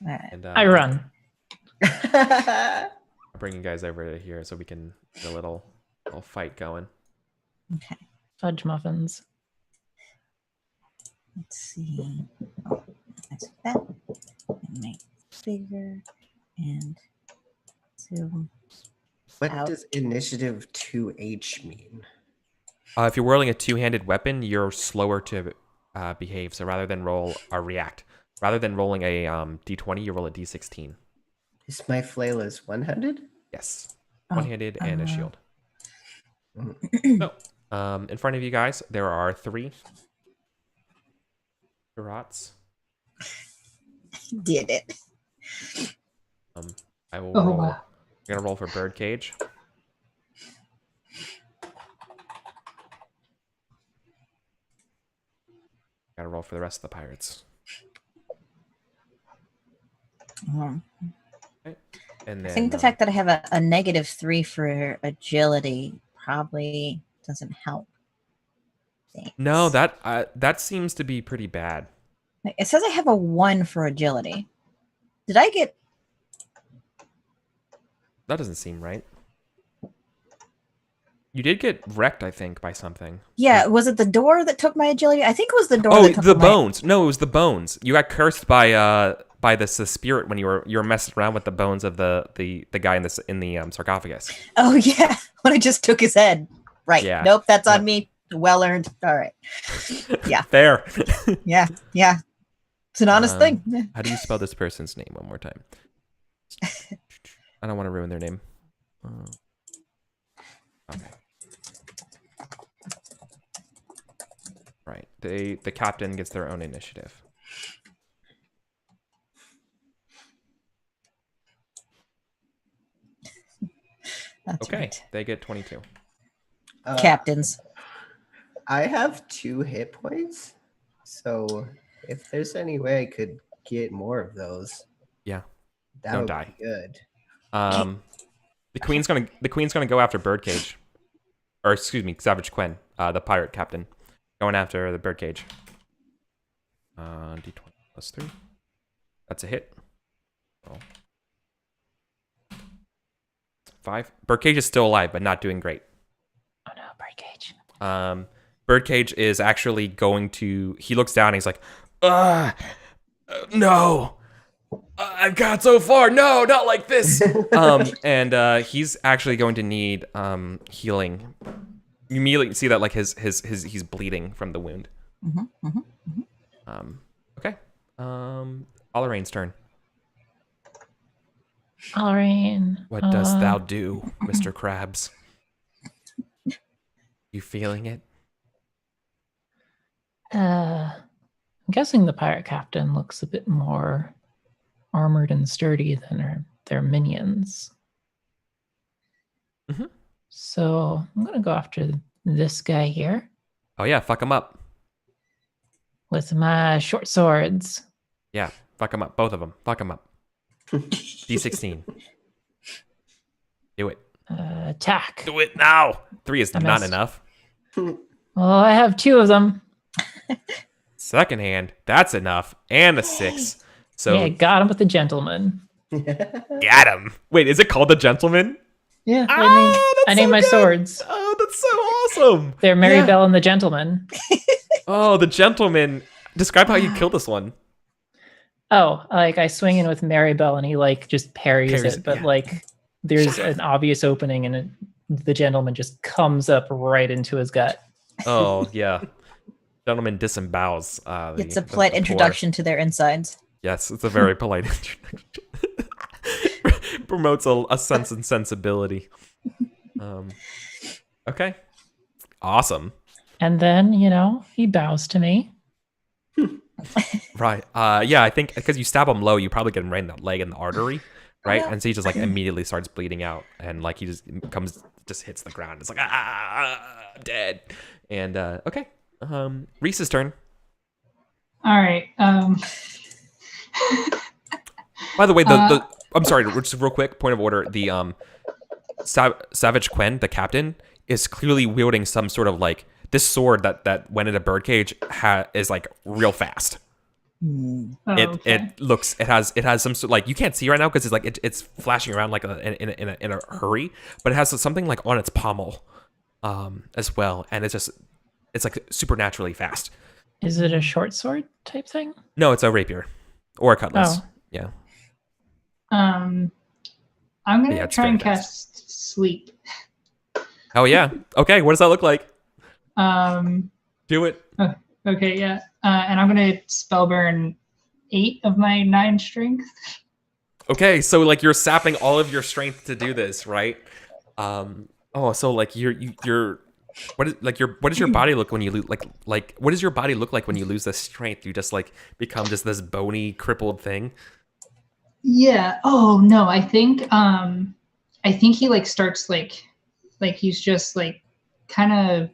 S1: And
S3: I run.
S1: I'll bring you guys over to here so we can get a little fight going.
S5: Okay.
S3: Fudge muffins.
S5: Let's see. Oh, that's that. And make bigger and zoom.
S2: What
S5: Out.
S2: does initiative 2H mean?
S1: If you're whirling a two-handed weapon, you're slower to behave. So rather than roll or react, rather than rolling a d20, you roll a d16.
S2: Is my flail is one-handed?
S1: Yes,
S5: Oh,
S1: one-handed and a
S5: uh,
S1: shield. So, in front of you guys, there are 3 Garrots.
S5: Did it.
S1: I will
S4: Oh,
S1: roll.
S4: wow.
S1: I'm gonna roll for Birdcage. Gotta roll for the rest of the pirates.
S5: Mhm.
S1: Okay. And then
S5: I think the fact that I have a -3 for agility probably doesn't help. Thanks.
S1: no, that seems to be pretty bad.
S5: It says I have a 1 for agility. Did I get?
S1: That doesn't seem right. You did get wrecked, I think, by something.
S5: Yeah, was it the door that took my agility? I think it was the door.
S1: Oh,
S5: that took
S1: the
S5: my...
S1: bones. No, it was the bones. You got cursed by the spirit when you were messing around with the bones of the guy in the sarcophagus.
S5: Oh yeah, when I just took his head. Right.
S1: Yeah.
S5: Nope, that's on
S1: Yep.
S5: me. Well earned. All right. Yeah.
S1: Fair.
S5: Yeah. It's an honest thing.
S1: How do you spell this person's name one more time? I don't want to ruin their name. Okay. Right. The captain gets their own initiative.
S5: That's
S1: Okay.
S5: right.
S1: They get 22.
S5: Captains.
S2: I have 2 hit points, so if there's any way I could get more of those,
S1: Yeah.
S2: that
S1: Don't
S2: would
S1: die.
S2: be good.
S1: The queen's gonna go after Birdcage, or excuse me, Savage Quinn, the pirate captain, going after the Birdcage. D20 plus 3. That's a hit. Roll. 5. Birdcage is still alive, but not doing great.
S3: Oh no, Birdcage.
S1: Birdcage is actually going to. He looks down and he's like, no. I've got so far. No, not like this. And he's actually going to need healing. You immediately see that like he's bleeding from the wound. Okay. Allerain's turn.
S3: Allerain.
S1: What dost thou do, Mr. Krabs? You feeling it?
S3: I'm guessing the pirate captain looks a bit more armored and sturdy than their minions.
S1: Mhm.
S3: So I'm gonna go after this guy here
S1: Oh yeah, fuck him up.
S3: with my short swords.
S1: Yeah, fuck him up. Both of them. Fuck him up. D16. Do it.
S3: Attack.
S1: Do it now. 3 is
S3: I
S1: not
S3: missed.
S1: enough.
S3: Well, I have 2 of them.
S1: Second hand, that's enough. And a 6. So
S3: Yeah, got him with the gentleman.
S1: Got him. Wait, is it called the Gentleman?
S3: Yeah,
S1: Ah,
S3: I named my
S1: good.
S3: swords.
S1: Oh, that's so awesome.
S3: They're Mary
S1: Yeah.
S3: Bell and the Gentleman.
S1: Oh, the Gentleman. Describe how you kill this one.
S3: Oh, like I swing in with Mary Bell and he like just parries
S1: Parries,
S3: it, but
S1: yeah.
S3: like there's an obvious opening and the gentleman just comes up right into his gut.
S1: Oh, yeah. Gentleman disembowels.
S5: It's a
S1: the
S5: polite
S1: poor.
S5: introduction to their insides.
S1: Yes, it's a very polite introduction. Promotes a sense and sensibility. Okay. Awesome.
S3: And then, he bows to me.
S1: Right. Yeah, I think because you stab him low, you probably get him right in the leg and the artery, right?
S5: Yeah.
S1: And so he just like immediately starts bleeding out, and like he just hits the ground. It's like I'm dead. And okay, Reese's turn.
S4: All right.
S1: By the way, I'm sorry, just real quick point of order. The Savage Quen, the captain, is clearly wielding some sort of like this sword that went in a birdcage is like real fast.
S5: Hmm.
S1: It has some sort like you can't see right now because it's like it's flashing around like in a hurry, but it has something like on its pommel as well, and it's like supernaturally fast.
S3: Is it a short sword type thing?
S1: No, it's a rapier or a cutlass.
S3: Oh.
S1: Yeah.
S4: I'm gonna
S1: Yeah, it's
S4: try
S1: very
S4: and
S1: fast.
S4: cast sleep.
S1: Oh yeah. Okay. What does that look like? Do it.
S4: Okay, yeah. And I'm gonna spell burn 8 of my 9 strength.
S1: Okay, so like you're sapping all of your strength to do this, right? So like you're what does your body look when you lose like what does your body look like when you lose this strength? You just like become just this bony, crippled thing.
S4: Yeah. Oh no, I think he like starts like he's just like kind of,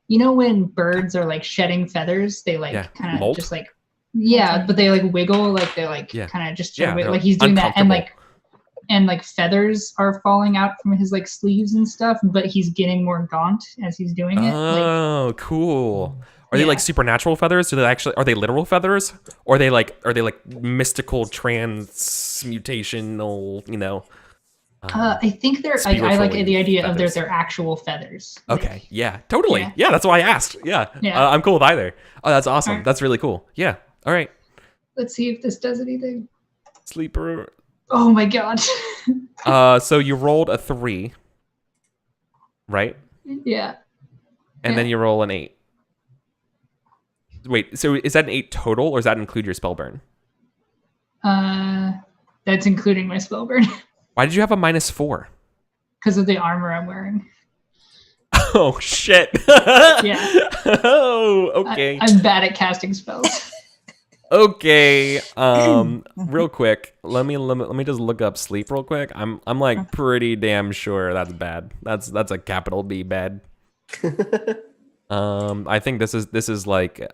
S4: when birds are like shedding feathers, they like kind of
S1: molt?
S4: just like but they like wiggle, like they like kind of just
S1: they're
S4: like he's doing that, and
S1: uncomfortable.
S4: like feathers are falling out from his like sleeves and stuff, but he's getting more gaunt as he's doing it.
S1: Oh, cool. Are they like supernatural feathers? Are they literal feathers? Or are they like mystical transmutational,
S4: I think they're I like the idea of they're actual feathers.
S1: Okay, yeah, totally. Yeah, that's why I asked. Yeah.
S4: Yeah.
S1: I'm cool with either. Oh, that's awesome.
S4: Alright.
S1: That's really cool. Yeah. All right.
S4: Let's see if this does anything.
S1: Sleeper.
S4: Oh my god.
S1: So you rolled a 3, right?
S4: Yeah.
S1: And then you roll an 8. Wait, so is that an 8 total, or does that include your spell burn?
S4: That's including my spell burn.
S1: Why did you have a -4?
S4: Because of the armor I'm wearing.
S1: Oh shit.
S4: Yeah.
S1: Oh, okay.
S4: I'm bad at casting spells.
S1: Okay. Real quick, let me just look up sleep real quick. I'm like pretty damn sure that's bad. That's a capital B bad. I think this is like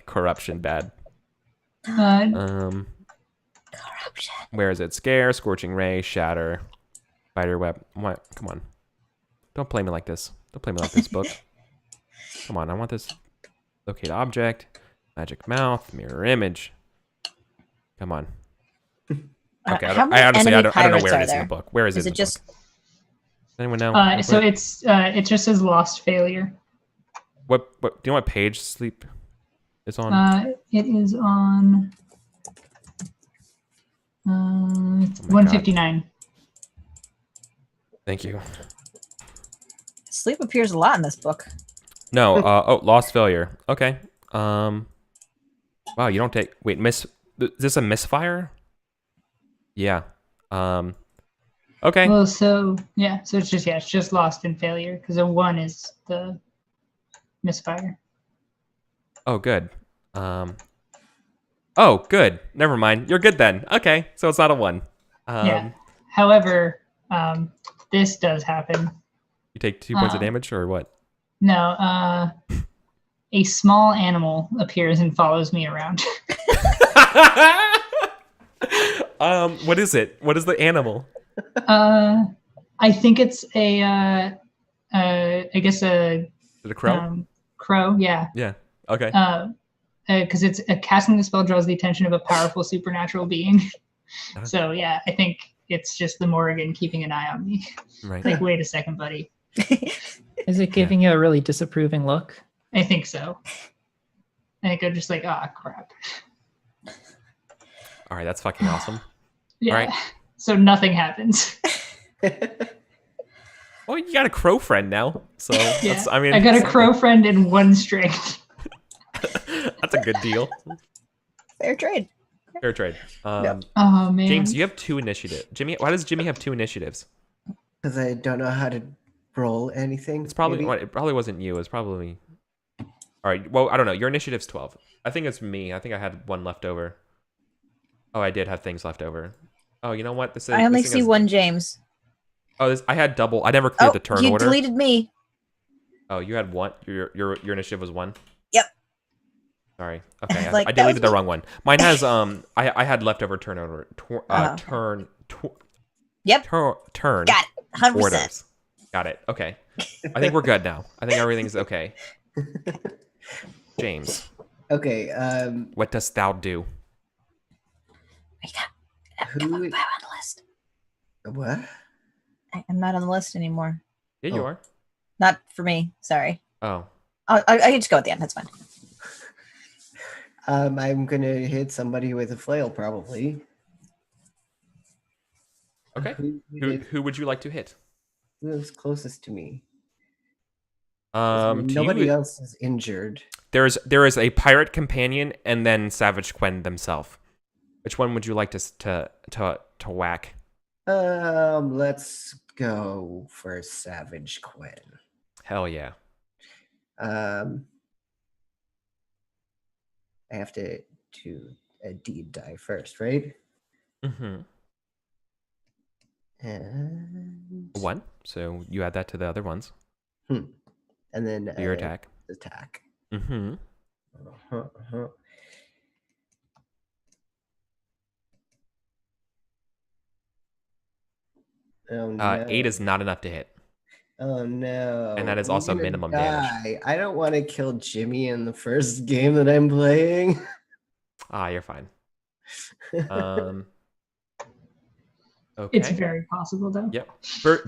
S1: corruption bad.
S5: Corruption.
S1: Where is it? Scare, scorching ray, shatter, spider web. What? Come on. Don't play me like this. Don't play me like this, book. Come on, I want this. Locate object, magic mouth, mirror image. Come on. Okay,
S5: How
S1: I
S5: many
S1: honestly
S5: enemy
S1: I don't know
S5: pirates
S1: where
S5: are
S1: it is in
S5: there?
S1: the book. Where is it?
S5: Is
S1: in
S5: it
S1: the
S5: just
S1: book? Does anyone know?
S4: So it just says lost failure.
S1: What do you know what page sleep is on?
S4: It is on 159.
S1: Thank you.
S5: sleep appears a lot in this book?
S1: No, lost failure. Okay. Wow, you don't take is this a misfire? Yeah. Okay.
S4: Well, so it's just lost in failure because a 1 is the misfire.
S1: Oh, good. Oh, good. Never mind. You're good then. Okay, so it's not a 1.
S4: Yeah. However, this does happen.
S1: You take 2 points of damage, or what?
S4: No, a small animal appears and follows me around.
S1: What is it? What is the animal?
S4: I think it's I guess a.
S1: Is it a crow?
S4: Crow, yeah.
S1: Yeah. Okay.
S4: Because it's casting the spell draws the attention of a powerful supernatural being. So yeah, I think it's just the Morrigan keeping an eye on me.
S1: Right.
S4: Like, wait a second, buddy.
S3: Is it giving you a really disapproving look?
S4: I think so. I think I'm just like, ah, crap.
S1: All right, that's fucking awesome.
S4: Yeah.
S1: All right.
S4: So nothing happens.
S1: Well, you got a crow friend now, so
S4: Yeah.
S1: that's, I mean,
S4: I got a
S1: something.
S4: crow friend in one string.
S1: That's a good deal.
S5: Fair trade.
S1: Fair trade.
S4: Oh man.
S1: James, you have 2 initiative. Jimmy, why does Jimmy have 2 initiatives?
S2: Because I don't know how to roll anything.
S1: It's probably
S2: maybe?
S1: well, it probably wasn't you. It's probably. All right. Well, I don't know. Your initiative's 12. I think it's me. I think I had 1 left over. Oh, I did have things left over. Oh, you know what? This is.
S5: I only
S1: this thing
S5: see
S1: has-
S5: one James.
S1: Oh, I had double. I never cleared
S5: Oh,
S1: the turn
S5: you
S1: order.
S5: deleted me.
S1: Oh, you had 1. Your initiative was 1.
S5: Yep.
S1: Sorry. Okay,
S5: Like,
S1: I
S5: that was
S1: deleted the
S5: me.
S1: wrong one. Mine has I had leftover turn order. Turn.
S5: Yep.
S1: Turn.
S5: Got it. 100%.
S1: Orders. Got it. Okay. I think we're good now. I think everything's okay. James,
S2: Okay.
S1: what dost thou do?
S2: Who?
S5: I'm on the list.
S2: What?
S5: I'm not on the list anymore.
S1: Yeah, you
S2: Oh.
S1: are.
S5: Not for me. Sorry.
S1: Oh.
S5: I can just go at the end. That's fine.
S2: I'm gonna hit somebody with a flail, probably.
S1: Okay. Who would you like to hit?
S2: Who's closest to me? Nobody
S1: Nobody.
S2: else is injured.
S1: There is a pirate companion and then Savage Quen themselves. Which one would you like to whack?
S2: Let's go for Savage Quinn.
S1: Hell yeah.
S2: I have to do a deed die first, right?
S1: Mm-hmm.
S2: And
S1: 1. So you add that to the other ones.
S2: and then
S1: Your attack.
S2: Attack.
S1: Mm-hmm.
S2: Uh-huh. Oh no!
S1: 8 is not enough to hit.
S2: Oh no!
S1: And that is
S2: I'm
S1: also
S2: gonna
S1: minimum damage.
S2: die. I don't want to kill Jimmy in the first game that I'm playing.
S1: Ah, you're fine. Okay.
S4: It's very possible though.
S1: Yep.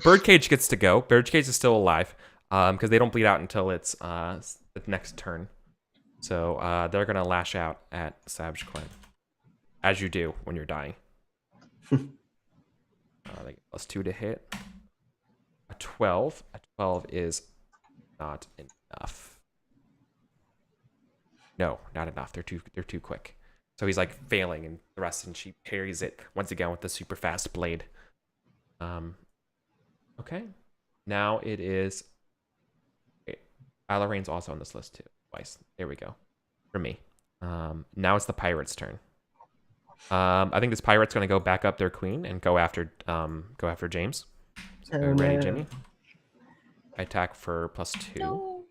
S1: Birdcage gets to go. Birdcage is still alive because they don't bleed out until it's the next turn. So they're going to lash out at Savage Quen, as you do when you're dying. They get +2 to hit. A 12. A 12 is not enough. No, not enough. They're too quick. So he's like failing and thrusts, and she parries it once again with the super fast blade. Okay. Now it is. Alarain's also on this list too. Twice. There we go. For me. Now it's the pirate's turn. I think this pirate's going to go back up their queen and go after James. So
S2: Oh,
S1: ready,
S2: no.
S1: Jimmy? I attack for +2.
S5: No.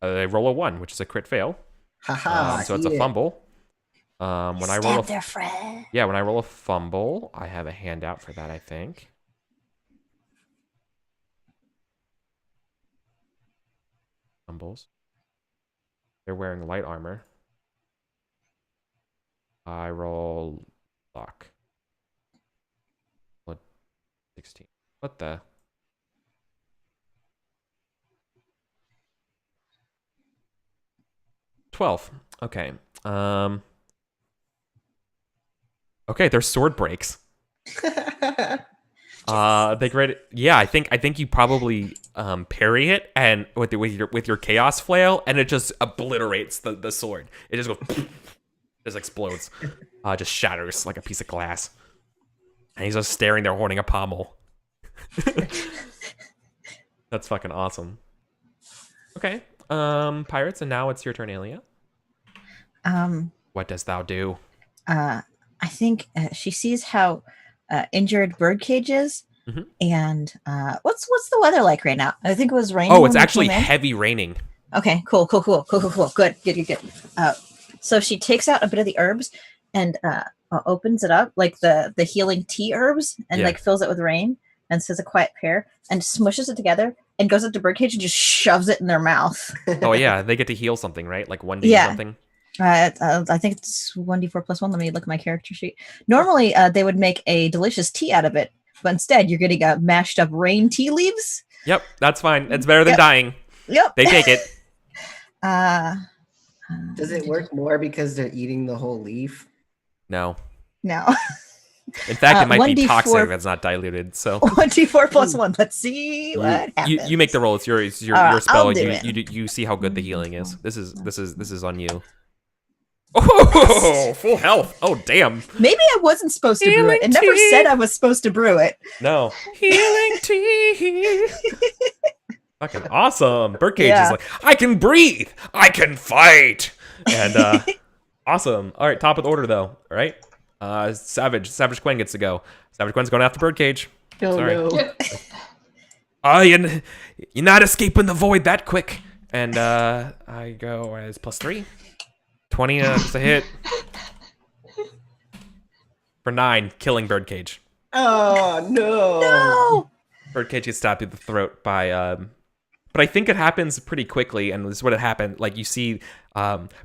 S1: They roll a 1, which is a crit fail.
S2: Haha!
S1: So it's a
S2: yeah.
S1: fumble. When I roll
S5: Stab their friend.
S1: when I roll a fumble, I have a handout for that, I think. Fumbles. They're wearing light armor. I roll lock. 16. What the? $12. Okay. Okay, their sword breaks. They grade. Yeah, I think you probably parry it and with your chaos flail, and it just obliterates the sword. It just goes, just explodes, just shatters like a piece of glass. And he's just staring there, holding a pommel. That's fucking awesome. Okay, pirates, and now it's your turn, Alia. What dost thou do?
S5: I think she sees how injured Birdcage is,
S1: Mhm.
S5: and what's the weather like right now? I think it was raining.
S1: Oh, it's
S5: when we
S1: actually
S5: came in.
S1: heavy raining.
S5: Okay, cool. Good. So she takes out a bit of the herbs and opens it up, like the healing tea herbs, and
S1: Yeah.
S5: like fills it with rain and says a quiet prayer and smushes it together and goes up to Birdcage and just shoves it in their mouth.
S1: Oh yeah, they get to heal something, right? Like 1D
S5: Yeah.
S1: something.
S5: I think it's 1d4 plus 1. Let me look at my character sheet. Normally, they would make a delicious tea out of it, but instead, you're getting mashed up rain tea leaves.
S1: Yep, that's fine. It's better than dying.
S5: Yep.
S1: They take it.
S2: Does it work more because they're eating the whole leaf?
S1: No.
S5: No.
S1: In fact, it might be
S5: 1d4
S1: toxic if it's not diluted. So
S5: 1d4 plus 1. Let's see what happens.
S1: you make the roll. It's your
S5: I'll
S1: spell.
S5: do
S1: You see how good the healing is. This is on you. Oh, full health. Oh, damn.
S5: Maybe I wasn't supposed to brew it. It never said I was supposed to brew it.
S1: No. Healing tea. Fucking awesome. Birdcage is like, I can breathe. I can fight. And awesome. All right, top of the order though. All right. Savage Quen gets to go. Savage Quen's going after Birdcage.
S2: Oh,
S1: Sorry.
S2: no.
S1: You're not escaping the void that quick. And I go as +3. 20 just a hit. For 9, killing Birdcage.
S2: Oh, no.
S5: No.
S1: Birdcage gets stabbed through the throat by but I think it happens pretty quickly, and this is what it happened. Like, you see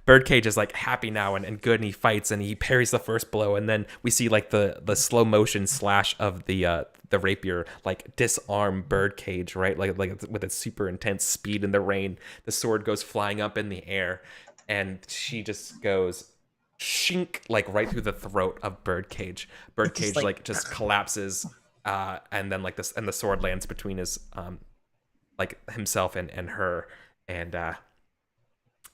S1: Birdcage is like happy now and good, and he fights and he parries the first blow, and then we see like the slow motion slash of the rapier like disarm Birdcage, right? Like with its super intense speed in the rain. The sword goes flying up in the air, and she just goes shink like right through the throat of Birdcage. Birdcage like just collapses, and then like this, and the sword lands between his like himself and her, and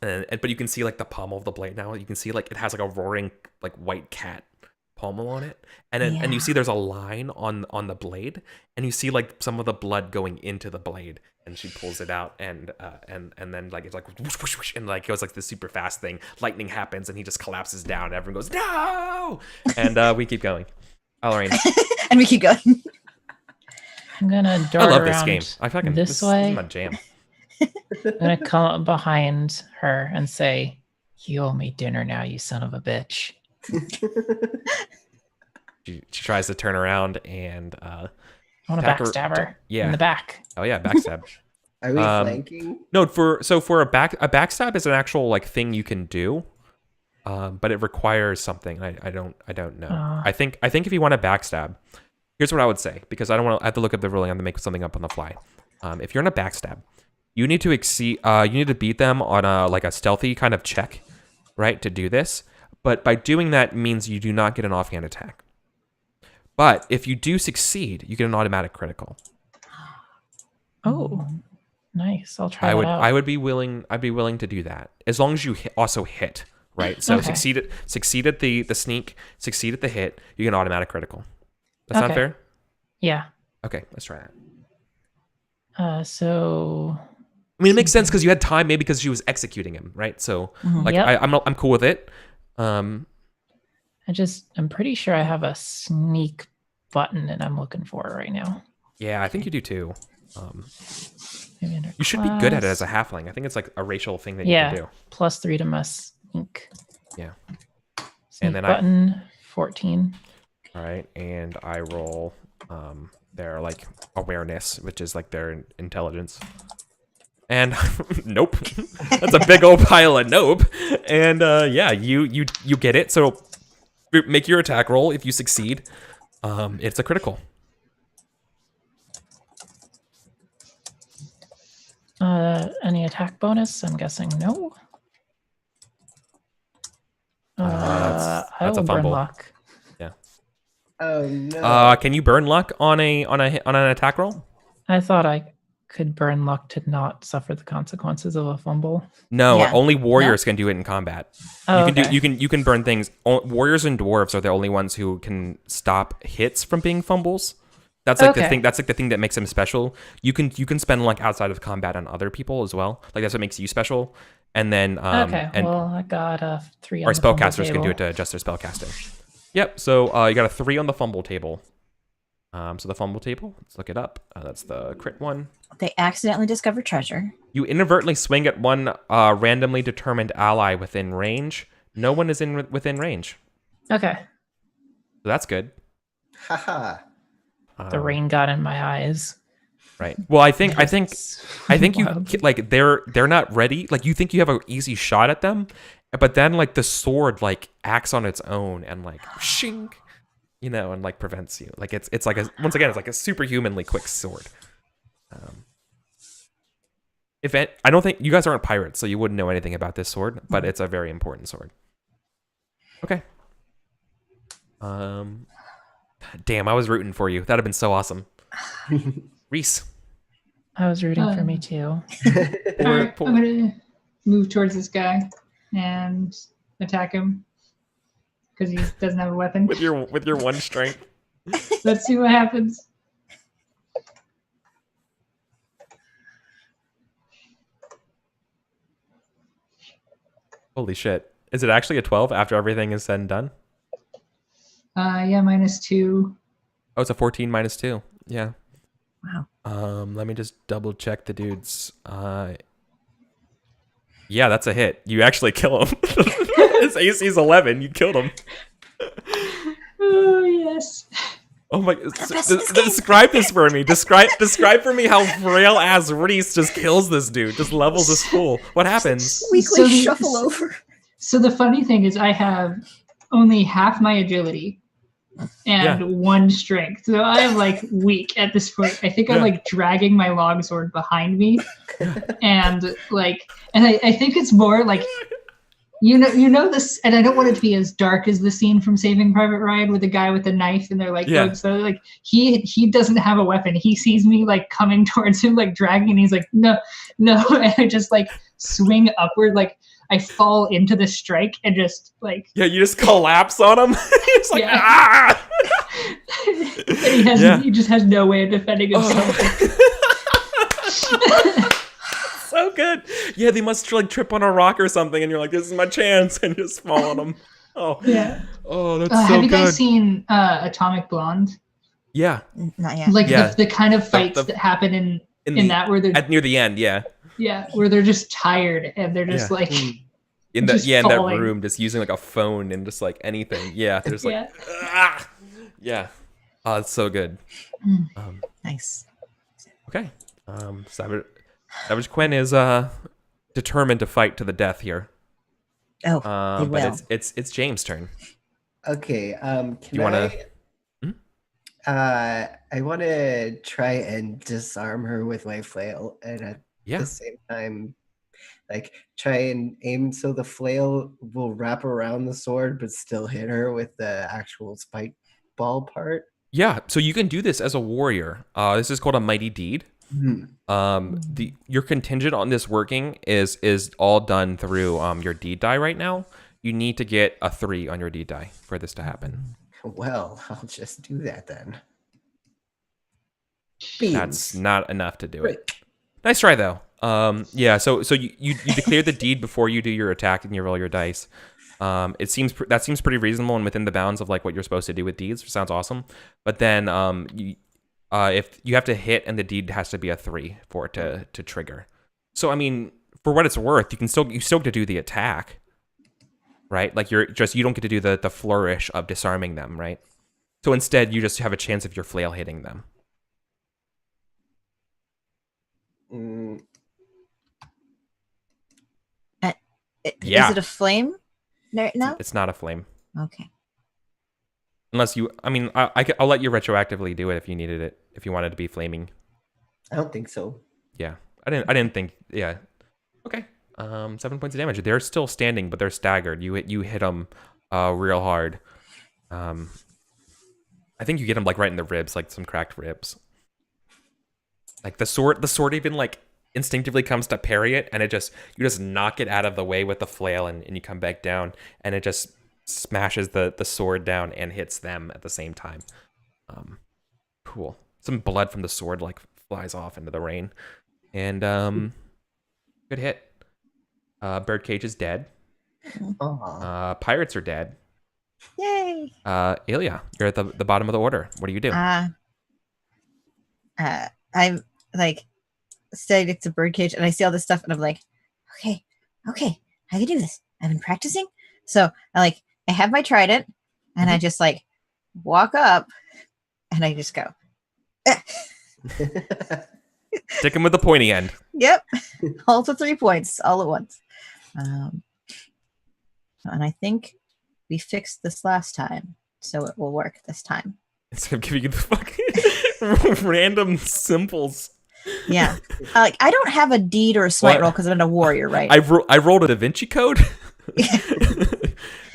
S1: but you can see like the pommel of the blade now. You can see like it has like a roaring like white cat pommel on it, and then and you see there's a line on the blade, and you see like some of the blood going into the blade, and she pulls it out, and then like it's like whoosh, whoosh, whoosh, and like it goes like this super fast thing. Lightning happens, and he just collapses down. And everyone goes no, and we keep going. Alraine.
S5: And we keep going.
S3: I'm gonna dart
S1: I love
S3: around
S1: this game. I fucking
S3: this way.
S1: This is my jam.
S3: I'm gonna come up behind her and say, "You owe me dinner now, you son of a bitch."
S1: She tries to turn around and
S3: I want to
S1: attack her-
S3: backstab her
S1: yeah.
S3: in the back.
S1: oh yeah, backstab.
S2: Are we flanking?
S1: No, for a backstab is an actual like thing you can do, but it requires something. I don't know. I think if you want to backstab, here's what I would say, because I don't want to have to look up the ruling. I'm gonna make something up on the fly. If you're in a backstab, you need to exceed. You need to beat them on a stealthy kind of check, right, to do this. But by doing that means you do not get an offhand attack. But if you do succeed, you get an automatic critical.
S3: Oh, nice. I'll try
S1: I would
S3: that out.
S1: I would be willing. I'd be willing to do that as long as you also hit, right? So
S3: Okay.
S1: succeed at the sneak, succeed at the hit. You get an automatic critical. That sound
S3: Okay.
S1: fair?
S3: Yeah.
S1: Okay, let's try that.
S3: So
S1: I mean, it makes sense because you had time, maybe because she was executing him, right? So like
S3: Yep.
S1: I'm cool with it.
S3: I'm pretty sure I have a sneak button and I'm looking for it right now.
S1: Yeah, I think you do too.
S3: Maybe under
S1: You should be good at it
S3: class.
S1: as a halfling. I think it's like a racial thing that you
S3: Yeah.
S1: can do.
S3: +3 to my sneak.
S1: Yeah.
S3: Sneak
S1: then
S3: button 14.
S1: All right, and I roll their like awareness, which is like their intelligence. And nope, that's a big old pile of nope. And yeah, you get it. So make your attack roll. If you succeed, it's a critical.
S3: Any attack bonus? I'm guessing no.
S1: That's
S3: I
S1: a
S3: will burn
S1: fumble.
S3: luck.
S2: Oh no.
S1: Can you burn luck on an attack roll?
S3: I thought I could burn luck to not suffer the consequences of a fumble.
S1: No,
S5: Yeah.
S1: only warriors can do it in combat.
S3: Oh,
S1: You can
S3: okay.
S1: you can burn things. Warriors and dwarves are the only ones who can stop hits from being fumbles. That's like the
S3: Okay.
S1: thing. That's like the thing that makes them special. You can spend luck outside of combat on other people as well. Like that's what makes you special. And then
S3: Okay,
S1: and
S3: well, I got a 3 on
S1: our
S3: the fumble
S1: spellcasters can do it
S3: table.
S1: to adjust their spellcasting. Yep. So you got a 3 on the fumble table. So the fumble table. Let's look it up. That's the crit one.
S5: They accidentally discover treasure.
S1: You inadvertently swing at one randomly determined ally within range. No one is within range.
S3: Okay.
S1: So that's good.
S2: Haha.
S3: The rain got in my eyes.
S1: Right. Well, I think
S3: It's
S1: you
S3: wild.
S1: like they're not ready. Like you think you have an easy shot at them, But then like the sword like acts on its own and like shink, you know, and like prevents you. Like it's like once again it's like a superhumanly quick sword. I don't think you guys aren't pirates, so you wouldn't know anything about this sword, but it's a very important sword. Okay. Damn, I was rooting for you. That'd have been so awesome. Reese.
S3: I was rooting for me too.
S4: All right, I'm gonna move towards this guy and attack him because he doesn't have a weapon.
S1: With your one strength.
S4: Let's see what happens.
S1: Holy shit. Is it actually a 12 after everything is said and done?
S4: Yeah, -2.
S1: Oh, it's a 14 minus 2. Yeah.
S5: Wow.
S1: Let me just double check the dudes. Yeah, that's a hit. You actually kill him. His AC is 11. You killed him.
S4: Oh yes.
S1: Oh my! Describe this for me. Describe for me how frail ass Reese just kills this dude. Just levels this fool. What happens?
S5: Weekly
S4: So the-
S5: shuffle over.
S4: So the funny thing is, I have only half my agility and 1 strength. So I am like weak at this point. I think I'm like dragging my longsword behind me, and I think it's more like you know this. And I don't want it to be as dark as the scene from Saving Private Ryan with the guy with the knife, and they're like, so like he doesn't have a weapon. He sees me like coming towards him, like dragging, and he's like, no, and I just like swing upward, like. I fall into the strike and just like
S1: you just collapse on him. It's like ah.
S4: And he just has no way of defending himself.
S1: So good. Yeah, they must like trip on a rock or something, and you're like, "This is my chance," and you just fall on them. Oh
S4: yeah.
S1: Oh, that's so good.
S4: Have you guys seen Atomic Blonde?
S1: Yeah.
S5: Not yet.
S4: Like the kind of fights that happen in that where they're
S1: near the end. Yeah.
S4: Yeah, where they're just tired and they're just like
S1: in
S4: just
S1: that
S4: falling.
S1: room, just using like a phone and just like anything. Yeah, there's like yeah. Oh, it's so good.
S5: Nice.
S1: Okay. Savage Quinn is determined to fight to the death here.
S5: Oh, they
S1: but
S5: will.
S1: it's James' turn.
S2: Okay. Can
S1: You wanna?
S2: I want to try and disarm her with my flail, and at the same time, like try and aim so the flail will wrap around the sword, but still hit her with the actual spike ball part.
S1: Yeah. So you can do this as a warrior. This is called a mighty deed. Your contingent on this working is all done through your deed die right now. You need to get a 3 on your deed die for this to happen.
S2: Well, I'll just do that then.
S1: That's not enough to do it. Nice try though. Yeah. So you declare the deed before you do your attack and you roll your dice. That seems pretty reasonable and within the bounds of like what you're supposed to do with deeds. Sounds awesome. But then if you have to hit and the deed has to be a 3 for it to trigger. So I mean, for what it's worth, you still get to do the attack, right? Like you don't get to do the flourish of disarming them, right? So instead, you just have a chance of your flail hitting them.
S5: Is it a flame? No,
S1: it's not a flame.
S5: Okay.
S1: Unless you, I mean, I'll let you retroactively do it if you needed it, if you wanted to be flaming.
S2: I don't think so.
S1: Yeah, I didn't think. Yeah. Okay. 7 points of damage. They're still standing, but they're staggered. You hit them real hard. I think you get them like right in the ribs, like some cracked ribs. Like the sword even like instinctively comes to parry it, and you just knock it out of the way with the flail, and you come back down, and it just smashes the sword down and hits them at the same time. Cool. Some blood from the sword like flies off into the rain, and good hit. Birdcage is dead. Pirates are dead.
S5: Yay!
S1: Ilya, you're at the bottom of the order. What do you do?
S5: I'm like standing to Birdcage, and I see all this stuff, and I'm like, okay, I can do this. I've been practicing, so I have my trident, and I just like walk up, and I just go.
S1: Stick him with the pointy end.
S5: Yep, all for 3 points, all at once. And I think we fixed this last time, so it will work this time.
S1: Instead of giving you the fucking random symbols.
S5: Yeah. Like I don't have a deed or a smite
S1: What?
S5: roll because I'm a warrior, right?
S1: I rolled a Da Vinci Code.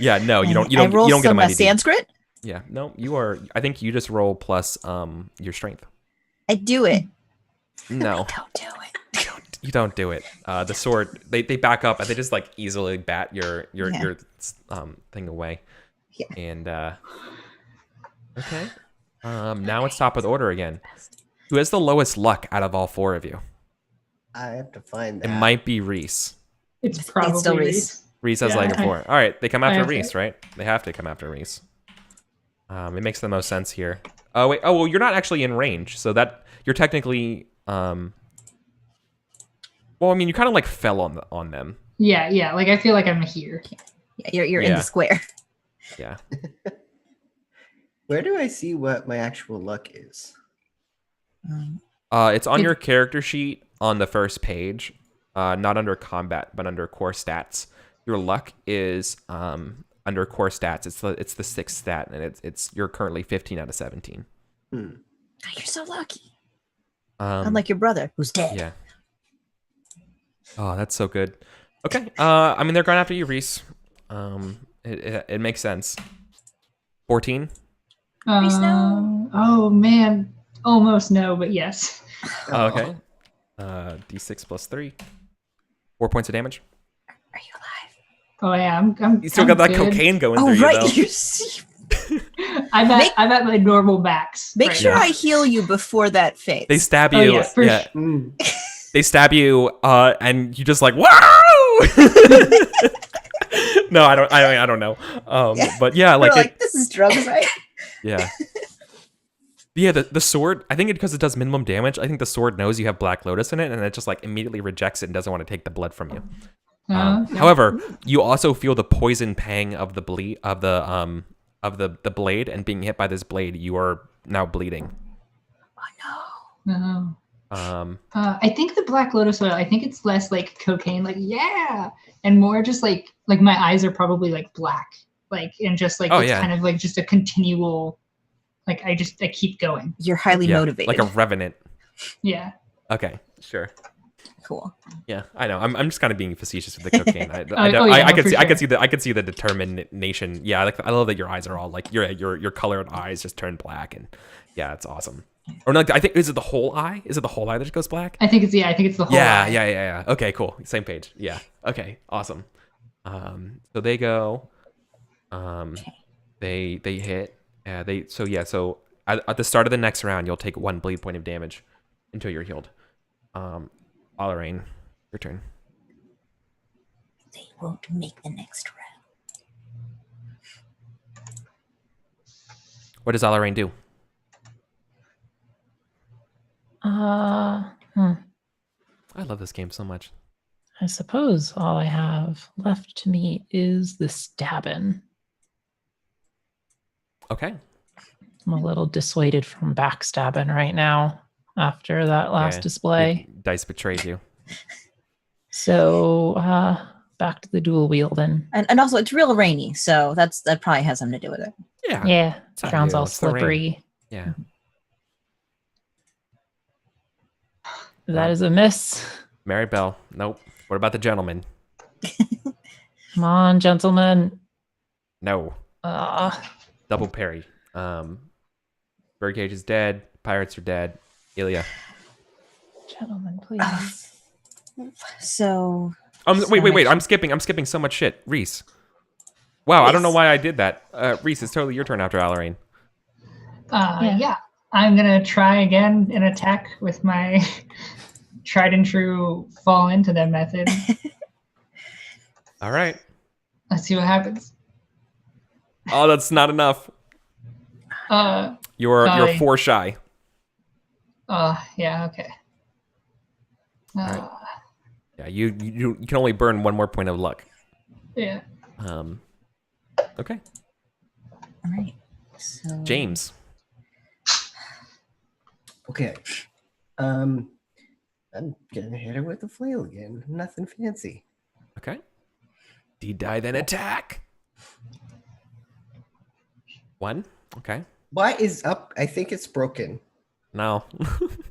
S1: Yeah, no, you don't. You
S5: I
S1: don't.
S5: roll
S1: You don't get a
S5: some
S1: mighty deed.
S5: Sanskrit.
S1: Yeah, no, you are. I think you just roll plus your strength.
S5: I do it.
S1: No,
S5: Don't do it.
S1: you don't do it. The sword. They back up and they just like easily bat your thing away.
S5: Yeah.
S1: And okay. Now it's top of the order again. Who has the lowest luck out of all four of you?
S2: I have to find
S1: It
S2: that.
S1: might be Reese.
S4: It's probably
S5: still Reese.
S4: Reese.
S1: Reese has
S4: Yeah,
S1: like a 4. All right, they come after
S4: have to-
S1: Reese, right? They have to come after Reese. It makes the most sense here. Oh wait. Oh well, you're not actually in range, so that you're technically. Well, I mean, you kind of like fell on them.
S4: Yeah. Like I feel like I'm here.
S5: Yeah, you're in
S1: Yeah.
S5: the square.
S1: Yeah.
S2: Where do I see what my actual luck is?
S1: It's on your character sheet on the first page, not under combat, but under core stats. Your luck is under core stats. It's the 6th stat, and it's you're currently 15 out of 17.
S2: Hmm.
S5: Oh, you're so lucky.
S1: Um,
S5: Unlike your brother, who's dead.
S1: Yeah. Oh, that's so good. Okay. I mean, they're going after you, Reese. It makes sense. 14.
S5: Reese, no.
S4: Oh man, almost no, but yes.
S1: Oh, okay. D6 plus 3. 4 points of damage.
S5: Are you alive?
S4: Oh yeah, I'm.
S1: You still
S4: I'm
S1: got that
S4: good.
S1: cocaine going
S5: Oh,
S1: through
S5: right.
S1: you,
S5: You see.
S4: I'm at my normal max.
S5: Make
S4: right
S5: sure
S4: now.
S5: I heal you before that fades.
S1: They stab
S4: Oh,
S1: you.
S4: yeah, for
S1: yeah.
S2: Mm.
S1: They stab you, and you just like, whoa! No, I don't know.
S5: Yeah.
S1: But yeah,
S5: We're
S1: like,
S5: like, this is drugs, right?
S1: yeah. Yeah, the sword, I think because it does minimum damage, I think the sword knows you have Black Lotus in it, and it just like immediately rejects it and doesn't want to take the blood from you.
S4: Okay.
S1: However, you also feel the poison pang of the bleed of the blade, and being hit by this blade, you are now bleeding.
S4: No.
S1: Um,
S4: I think the Black Lotus oil. I think it's less like cocaine, like yeah, and more just like my eyes are probably like black, like and just like
S1: Oh,
S4: it's
S1: yeah.
S4: kind of like just a continual, like I keep going.
S5: You're highly
S1: yeah,
S5: motivated.
S1: like a revenant.
S4: Yeah.
S1: Okay, sure.
S5: Cool.
S1: Yeah, I know. I'm just kind of being facetious with the cocaine. I
S4: for
S1: could
S4: sure.
S1: I could see the determination. Yeah, like I love that your eyes are all like your colored eyes just turn black, and yeah, it's awesome. Or no, I think is it the whole eye? Is it the whole eye that just goes black?
S4: I think it's the whole.
S1: Yeah,
S4: eye.
S1: yeah. Okay, cool. Same page. Yeah. Okay, awesome. So they go. They hit. So at the start of the next round, you'll take 1 bleed point of damage until you're healed. Alarain, your turn.
S5: They won't make the next round.
S1: What does Alarain do?
S3: Hmm.
S1: I love this game so much.
S3: I suppose all I have left to meet is the stabbing.
S1: Okay.
S3: I'm a little dissuaded from backstabbing right now after that last
S1: Yeah,
S3: display.
S1: your dice betrayed you.
S3: So back to the dual wielding.
S5: And also, it's real rainy, so that probably has something to do with it.
S1: Yeah.
S3: Yeah,
S1: not
S3: ground's
S1: you,
S3: all
S1: it's the rain.
S3: slippery.
S1: Yeah.
S3: That is a miss.
S1: Mary Bell. Nope. What about the gentleman?
S3: Come on, gentlemen.
S1: No. Double parry. Birdcage is dead. Pirates are dead. Ilya.
S3: Gentlemen, please.
S5: So
S1: Wait. I'm skipping so much shit. Reese. Wow, I don't know why I did that. Reese, it's totally your turn after Alarain.
S4: Yeah. I'm gonna try again and attack with my tried and true fall into them method.
S1: All right.
S4: Let's see what happens.
S1: Oh, that's not enough. You're 4 shy.
S4: Yeah, okay.
S1: Right. Yeah, you can only burn 1 more point of luck.
S4: Yeah.
S1: Okay.
S5: all right. So
S1: James.
S2: Okay. I'm gonna hit her with the flail again. Nothing fancy.
S1: Okay. D-die, then attack. 1. Okay.
S2: What is up? I think it's broken.
S1: No.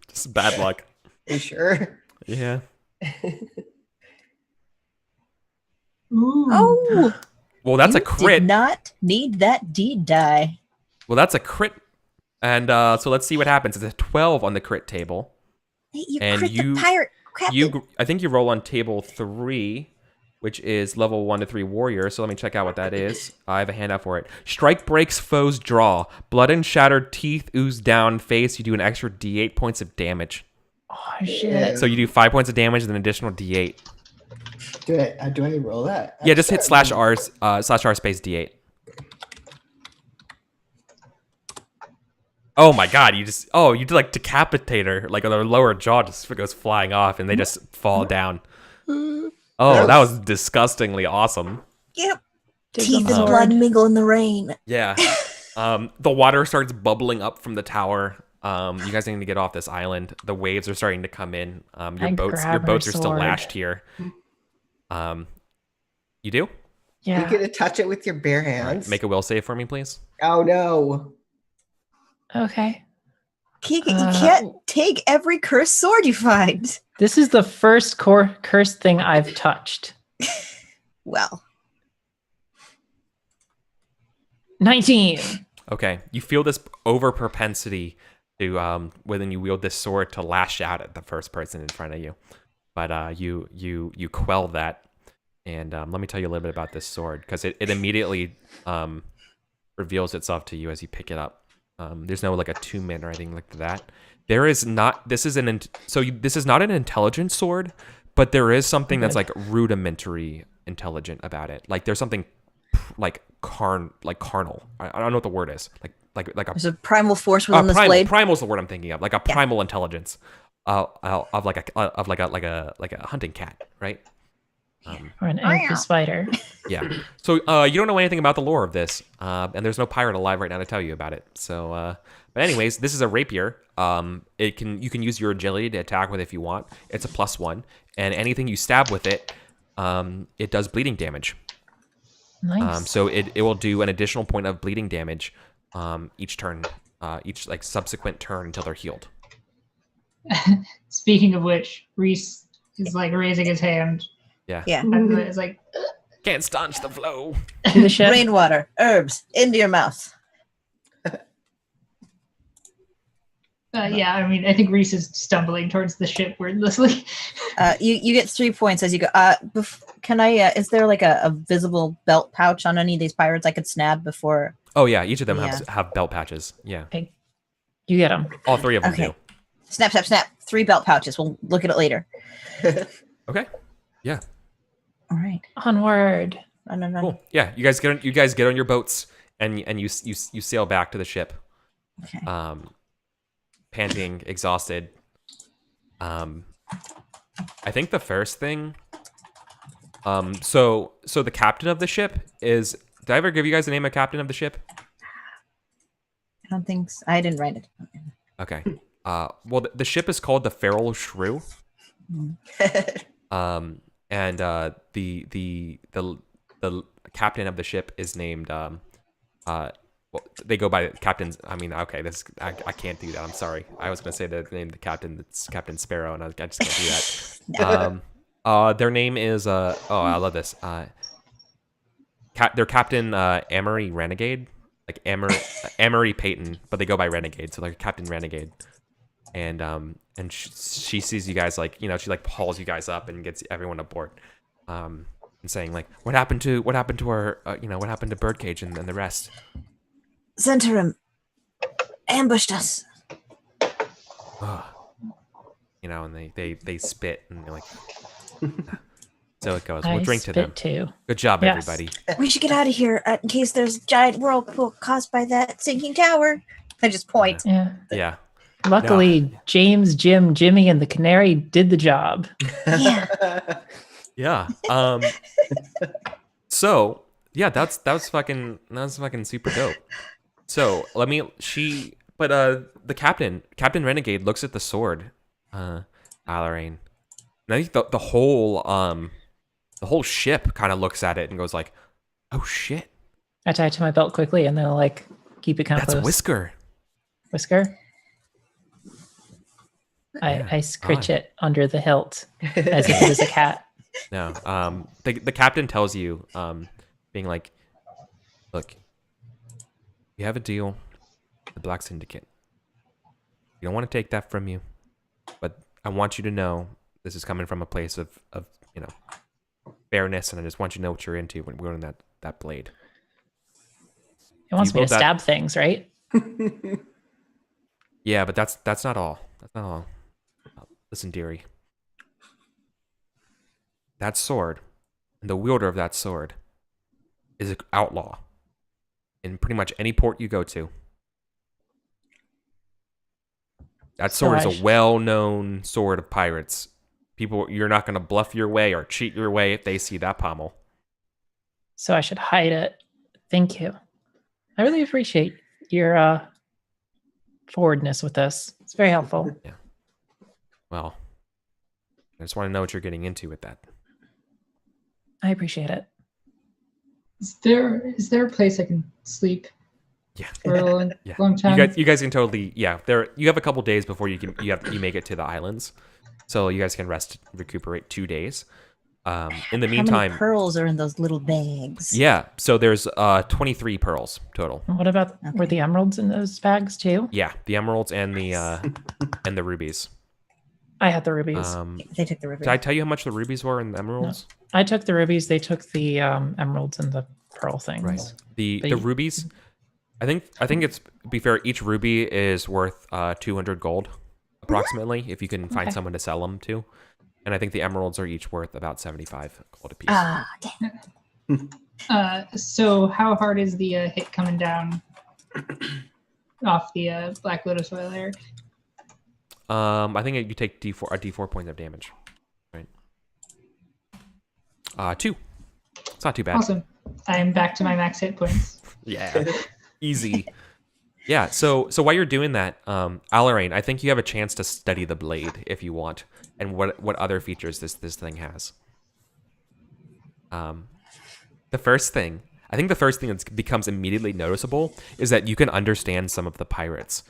S1: Just bad luck.
S2: Are you sure?
S1: Yeah.
S4: Ooh.
S5: Oh,
S1: Well, that's a
S5: you
S1: crit.
S5: Did not need that D die.
S1: Well, that's a crit. And so let's see what happens. It's a 12 on the crit table.
S5: Hey, you
S1: And
S5: crit
S1: you-
S5: the pirate. Crap.
S1: I think you roll on table 3, which is level 1 to 3 warrior. So let me check out what that is. I have a handout for it. Strike breaks foe's draw. Blood and shattered teeth ooze down face. You do an extra D8 points of damage.
S3: Oh shit.
S1: So you do 5 points of damage and an additional D8.
S2: Do I roll that?
S1: Yeah, just hit /R space D8. Oh my god, you did like decapitator, like their lower jaw just goes flying off and they just fall down. Oh, that was disgustingly awesome.
S5: Yep.
S3: Dig
S5: Teeth
S3: them
S5: and
S3: out.
S5: blood mingle in the rain.
S1: Yeah. The water starts bubbling up from the tower. You guys need to get off this island. The waves are starting to come in. Your
S3: I
S1: boats
S3: grab
S1: are
S3: her
S1: still
S3: sword.
S1: lashed here. You do?
S3: Yeah.
S2: You get to touch it with your bare
S1: All
S2: hands.
S1: right, make a will save for me, please.
S2: Oh no.
S3: Okay.
S5: Keegan, you
S3: Uh,
S5: can't take every cursed sword you find.
S3: This is the first cursed thing I've touched.
S5: Well,
S3: 19.
S1: Okay, you feel this over propensity to when you wield this sword to lash out at the first person in front of you, but you quell that, and let me tell you a little bit about this sword because it immediately reveals itself to you as you pick it up. There's no like attunement or anything like that. There is not. This is this is not an intelligent sword, but there is something that's like rudimentary intelligent about it. Like there's something like carnal. I don't know what the word is. Like a
S5: there's a primal force within this
S1: primal.
S5: blade.
S1: Primal's the word I'm thinking of. Like a primal intelligence of like a hunting cat, right?
S3: Or an angry spider.
S1: Yeah. So you don't know anything about the lore of this, and there's no pirate alive right now to tell you about it. So, but anyways, this is a rapier. You can use your agility to attack with if you want. It's a +1, and anything you stab with it, it does bleeding damage.
S3: Nice.
S1: So it will do an additional point of bleeding damage each turn, each like subsequent turn until they're healed.
S4: Speaking of which, Reese is like raising his hand.
S1: Yeah.
S5: Yeah.
S4: And it's like,
S1: Can't staunch the flow.
S3: To the ship.
S5: Rainwater, herbs, into your mouth.
S4: yeah, I mean, I think Reese is stumbling towards the ship wordlessly.
S5: You get 3 points as you go. Can I? Is there like a visible belt pouch on any of these pirates I could snab before?
S1: Oh yeah, each of them
S5: Yeah.
S1: have belt patches. Yeah,
S3: Okay. You get them.
S1: all 3 of them
S5: Okay.
S1: do.
S5: Snap, snap, snap. 3 belt pouches. We'll look at it later.
S1: Okay. Yeah.
S5: All right.
S3: Onward.
S5: Run, run, run.
S1: Cool. Yeah, you guys get on your boats and you sail back to the ship.
S5: Okay.
S1: Panting, exhausted. I think the first thing. So the captain of the ship is. Did I ever give you guys the name of captain of the ship?
S5: I don't think so. I didn't write it.
S1: Okay. Well, the ship is called the Feral Shrew. And the captain of the ship is named well, they go by captains. I mean, okay, I can't do that. I'm sorry. I was gonna say the name of the captain. It's Captain Sparrow, and I just can't do that. Their name is oh, I love this. They're Captain Amory Renegade, like Amory Peyton, but they go by Renegade, so they're Captain Renegade. And she sees you guys, like, you know, she like hauls you guys up and gets everyone aboard, and saying like, what happened to our you know, what happened to Birdcage and the rest?
S5: Zentarum ambushed us.
S1: You know, and they spit and they're like, so it goes.
S3: I
S1: We'll drink to
S3: spit
S1: them.
S3: too.
S1: Good job,
S3: Yes.
S1: everybody.
S5: We should get out of here in case there's a giant whirlpool caused by that sinking tower. I just point.
S3: Yeah.
S1: Yeah.
S3: Luckily, James, Jim, Jimmy, and the Canary did the job.
S5: Yeah.
S1: Yeah. So yeah, that was fucking super dope. So the Captain Renegade looks at the sword, Alarain. And I think the whole The whole ship kind of looks at it and goes like, "Oh shit,
S3: I tie it to my belt quickly, and then like keep it kind of
S1: that's
S3: close.
S1: Whisker."
S3: Whisker.
S1: Yeah,
S3: I scritch
S1: odd.
S3: it under the hilt as if it is a cat.
S1: No. The captain tells you, being like, "Look, we have a deal, with the Black Syndicate. We don't want to take that from you, but I want you to know this is coming from a place of fairness, and I just want you to know what you're into when we're doing that blade."
S3: It wants me to
S1: build that-
S3: stab things, right?
S1: Yeah, but that's not all. That's not all. Listen, dearie. That sword, and the wielder of that sword, is an outlaw in pretty much any port you go to. That sword
S3: So
S1: is a well-known sword of pirates. People, you're not going to bluff your way or cheat your way if they see that pommel.
S3: So I should hide it. Thank you. I really appreciate your forwardness with this. It's very helpful.
S1: Well, I just want to know what you're getting into with that.
S3: I appreciate it.
S4: Is there a place I can sleep
S1: Yeah.
S4: for a long,
S1: Yeah.
S4: long time?
S1: You guys can totally, yeah. You have a couple days before you make it to the islands, so you guys can rest, recuperate 2 days. In the
S5: How
S1: meantime,
S5: many pearls are in those little bags?
S1: yeah. So there's 23 pearls total.
S3: And what about were the emeralds in those bags too?
S1: Yeah, the emeralds and the rubies.
S3: I had the rubies.
S5: They took the river.
S1: Did I tell you how much the rubies were and the emeralds?
S3: I took the rubies. They took the emeralds and the pearl things.
S1: Right. The
S3: But
S1: rubies. I think it's, to be fair, each ruby is worth 200 gold approximately if you can find
S3: Okay.
S1: someone to sell them to. And I think the emeralds are each worth about 75 gold apiece.
S5: Ah, damn.
S4: So how hard is the hit coming down off the Black Lotus oil, Eric?
S1: I think you take a D4 point of damage. Right. 2. It's not too bad.
S4: Awesome. I am back to my max hit points.
S1: Yeah. Easy. Yeah, so while you're doing that, Alarain, I think you have a chance to study the blade if you want, and what other features this thing has. The first thing that becomes immediately noticeable is that you can understand some of the pirates.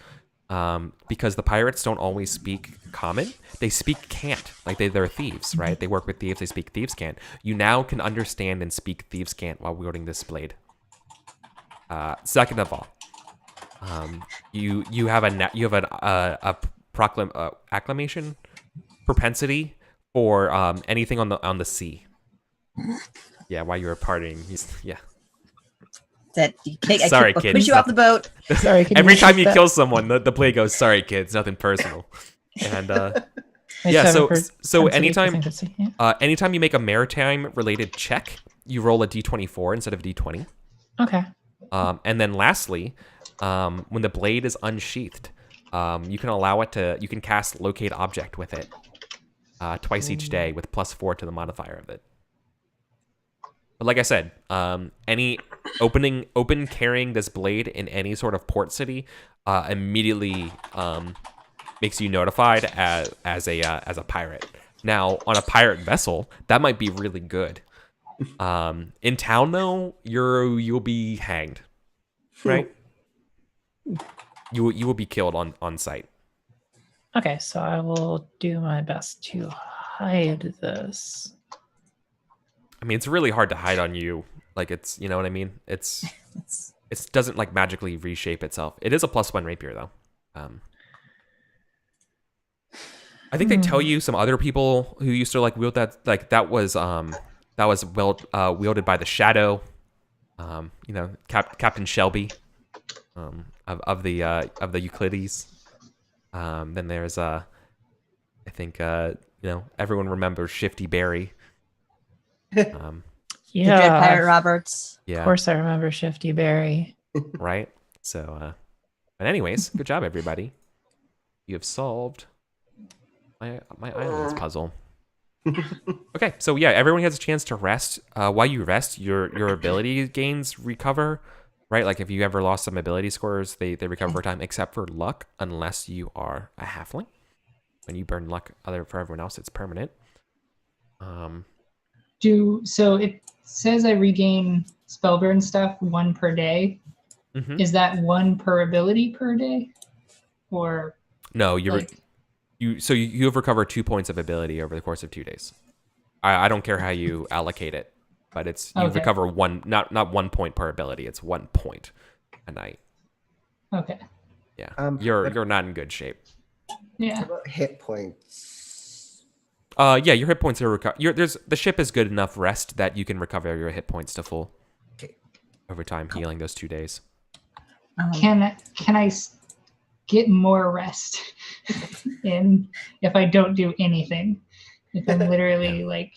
S1: Because the pirates don't always speak common, they speak cant, like they're thieves, right? They work with thieves, they speak thieves cant. You now can understand and speak thieves cant while wielding this blade. Second of all, you have a acclamation propensity for anything on the sea. Yeah, while you were partying, yeah.
S5: That I
S1: Sorry,
S5: push
S1: kids.
S5: you off the boat.
S3: Sorry. Can
S1: Every
S3: you
S1: time you
S3: repeat that?
S1: kill someone, the blade goes, "Sorry, kids, nothing personal." And
S3: I
S1: yeah,
S3: just have
S1: so
S3: a propensity for
S1: anytime
S3: things to see, yeah.
S1: anytime you make a maritime related check, you roll a d24 instead of d20.
S3: Okay.
S1: And then lastly, when the blade is unsheathed, you can cast locate object with it twice each day with +4 to the modifier of it. But like I said, any open carrying this blade in any sort of port city immediately makes you notified as a pirate. Now, on a pirate vessel, that might be really good. In town, though, you'll be hanged, right? You will be killed on sight.
S3: Okay, so I will do my best to hide this.
S1: I mean, it's really hard to hide on you. Like, it's, you know what I mean? It doesn't like magically reshape itself. It is a +1 rapier though. I think they tell you some other people who used to like wield that, like that was wielded by the Shadow. Captain Shelby of the Euclides. Then there's I think everyone remembers Shifty Barry.
S5: The
S3: Yeah,
S5: Dread Pirate Roberts.
S1: Yeah.
S3: of course I remember Shifty Berry.
S1: Right? So, but anyways, good job, everybody. You have solved my islands puzzle. Okay, so yeah, everyone has a chance to rest. While you rest, your ability gains recover, right? Like if you ever lost some ability scores, they recover over time, except for luck, unless you are a halfling. When you burn luck, for everyone else, it's permanent.
S4: So it says I regain spellburn stuff 1 per day.
S1: Mhm.
S4: Is that 1 per ability per day, or
S1: No,
S4: like?
S1: you have recovered 2 points of ability over the course of 2 days. I don't care how you allocate it, but it's you
S4: Okay.
S1: recover one, not 1 point per ability. It's 1 point a night.
S4: Okay.
S1: Yeah,
S2: but-
S1: you're not in good shape.
S4: Yeah.
S2: What about hit points?
S1: Yeah, your hit points are the ship is good enough rest that you can recover your hit points to full
S2: Okay.
S1: over time, healing those 2 days.
S4: Can I get more rest in if I don't do anything? If I'm literally like,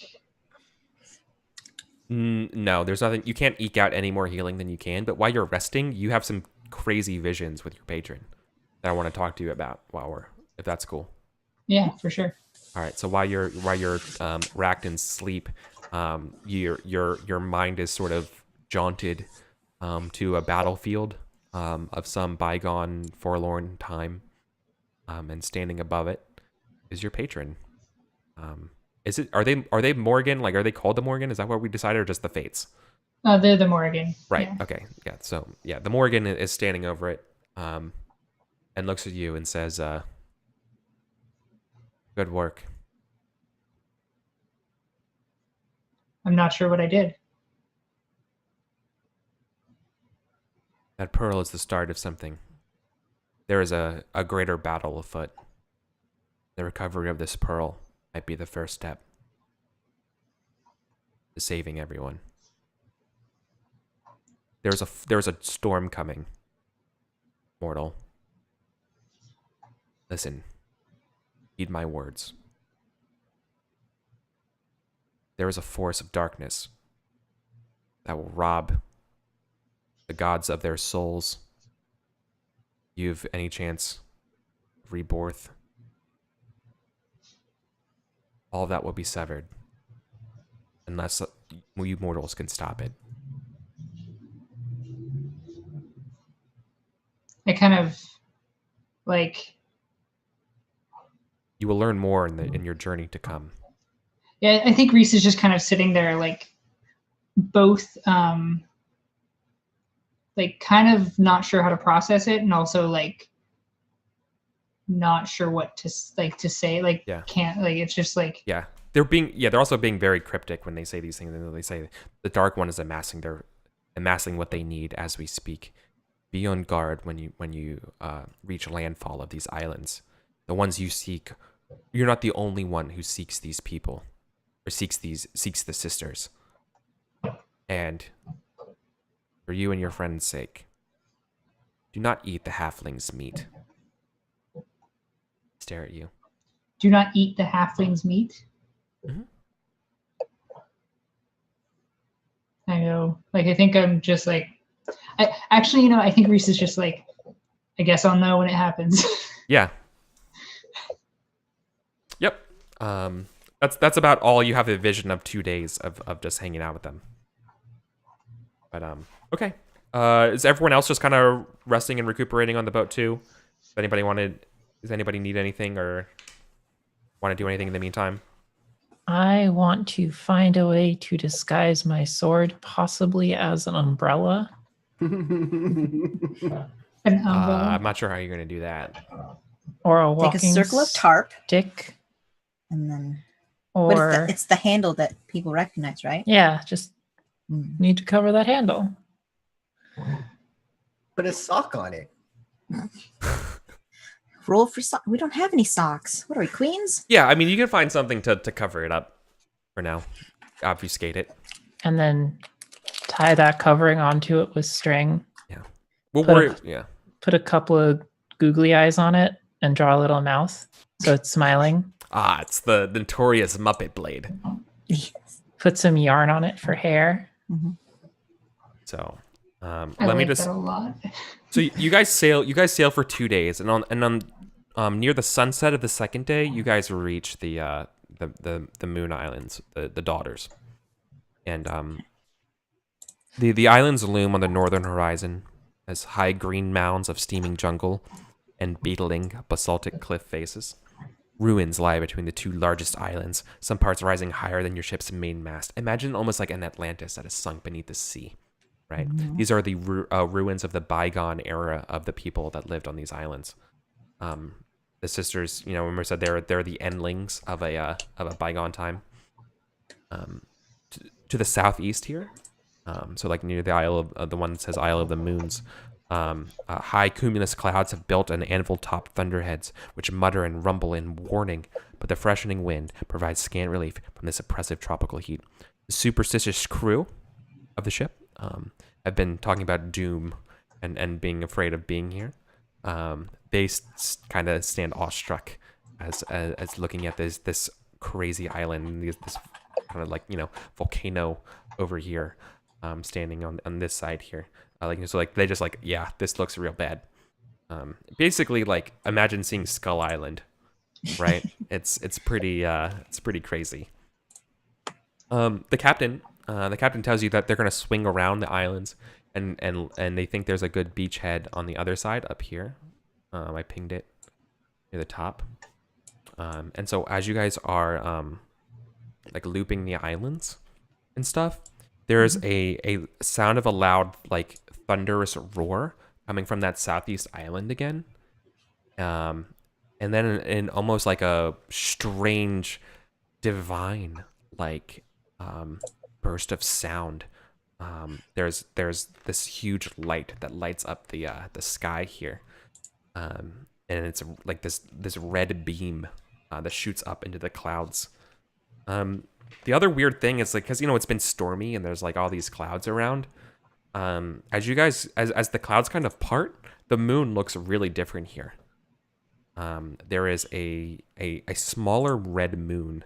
S1: No, there's nothing. You can't eke out any more healing than you can. But while you're resting, you have some crazy visions with your patron that I want to talk to you about if that's cool.
S4: yeah, for sure.
S1: All right. So while you're racked in sleep, your mind is sort of jaunted to a battlefield of some bygone, forlorn time, and standing above it is your patron. Are they Morgan? Like, are they called the Morgan? Is that what we decided, or just the Fates?
S4: They're the Morgan.
S1: Right.
S4: Yeah.
S1: Okay. Yeah. So yeah, the Morgan is standing over it, and looks at you and says, "Good work."
S4: I'm not sure what I did.
S1: That pearl is the start of something. There is a greater battle afoot. The recovery of this pearl might be the first step to saving everyone. There's a storm coming, mortal. Listen, heed my words. There is a force of darkness that will rob the gods of their souls. You've any chance of rebirth? All of that will be severed unless you mortals can stop it.
S4: I kind of like,
S1: You will learn more in your journey to come.
S4: yeah, I think Reese is just kind of sitting there like both like kind of not sure how to process it, and also like not sure what to say, like
S1: Yeah.
S4: can't, like it's just like,
S1: Yeah, they're also being very cryptic when they say these things. They say the Dark One is amassing what they need as we speak. Be on guard when you reach landfall of these islands. The ones you seek, you're not the only one who seeks these people, or seeks the sisters. And for you and your friend's sake, do not eat the halfling's meat. Stare at you.
S4: do not eat the halfling's meat.
S1: Mhm.
S4: I know, like I think I'm just like, I think Reese is just like, I guess I'll know when it happens.
S1: Yeah. Yep. That's about all you have a vision of 2 days of just hanging out with them. But okay. Is everyone else just kind of resting and recuperating on the boat too? Does anybody need anything or want to do anything in the meantime?
S3: I want to find a way to disguise my sword, possibly as an umbrella.
S4: An umbrella.
S1: I'm not sure how you're going to do that.
S3: Or a
S5: Take a
S3: walking
S5: circle of tarp,
S3: stick.
S5: and then but
S3: Or
S5: it's the handle that people recognize, right?
S3: yeah, just
S5: Mm.
S3: need to cover that handle.
S2: Put a sock on it.
S5: Roll for socks. We don't have any socks. What are we, queens?
S1: Yeah, I mean, you can find something to cover it up for now. Obfuscate it.
S3: And then tie that covering onto it with string.
S1: We'll
S3: Put
S1: worry.
S3: a-
S1: Yeah.
S3: Put a couple of googly eyes on it and draw a little mouth so it's smiling.
S1: It's the notorious Muppet blade.
S3: Put some yarn on it for hair.
S1: So,
S4: I
S1: let me
S4: like
S1: just.
S4: that a lot.
S1: So you guys sail for 2 days, and on near the sunset of the second day, you guys reach the Moon Islands, the Daughters, and the islands loom on the northern horizon as high green mounds of steaming jungle and beetling basaltic cliff faces. Ruins lie between the two largest islands, some parts rising higher than your ship's main mast. Imagine almost like an Atlantis that is sunk beneath the sea, right? These are the ruins of the bygone era of the people that lived on these islands. The sisters, remember said they're the endlings of a bygone time. To the southeast here, so like near the Isle of the one that says Isle of the Moons, high cumulus clouds have built an anvil-topped thunderheads, which mutter and rumble in warning, but the freshening wind provides scant relief from this oppressive tropical heat. The superstitious crew of the ship have been talking about doom and being afraid of being here. They kind of stand awestruck as looking at this crazy island, this kind of like volcano over here, standing on this side here. They just like, yeah, this looks real bad. Basically, like, imagine seeing Skull Island, right? it's pretty crazy. The captain tells you that they're gonna swing around the islands, and they think there's a good beachhead on the other side up here. I pinged it near the top. And so as you guys are like looping the islands and stuff, there's a sound of a loud, like, thunderous roar coming from that southeast island again. And then in almost like a strange, divine, like, burst of sound, there's this huge light that lights up the sky here. And it's like this red beam that shoots up into the clouds. The other weird thing is, like, because it's been stormy and there's like all these clouds around. As you guys, as the clouds kind of part, the moon looks really different here. There is a smaller red moon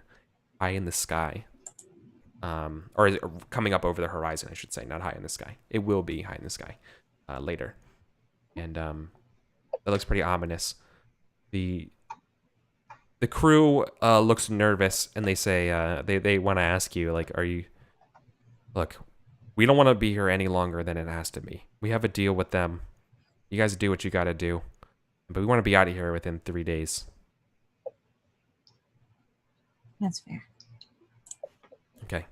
S1: high in the sky, or is it coming up over the horizon, I should say, not high in the sky. It will be high in the sky later, and it looks pretty ominous. The crew looks nervous, and they say they want to ask you, like, look, we don't want to be here any longer than it has to be. We have a deal with them. You guys do what you got to do, but we want to be out of here within 3 days.
S5: That's fair.
S1: Okay.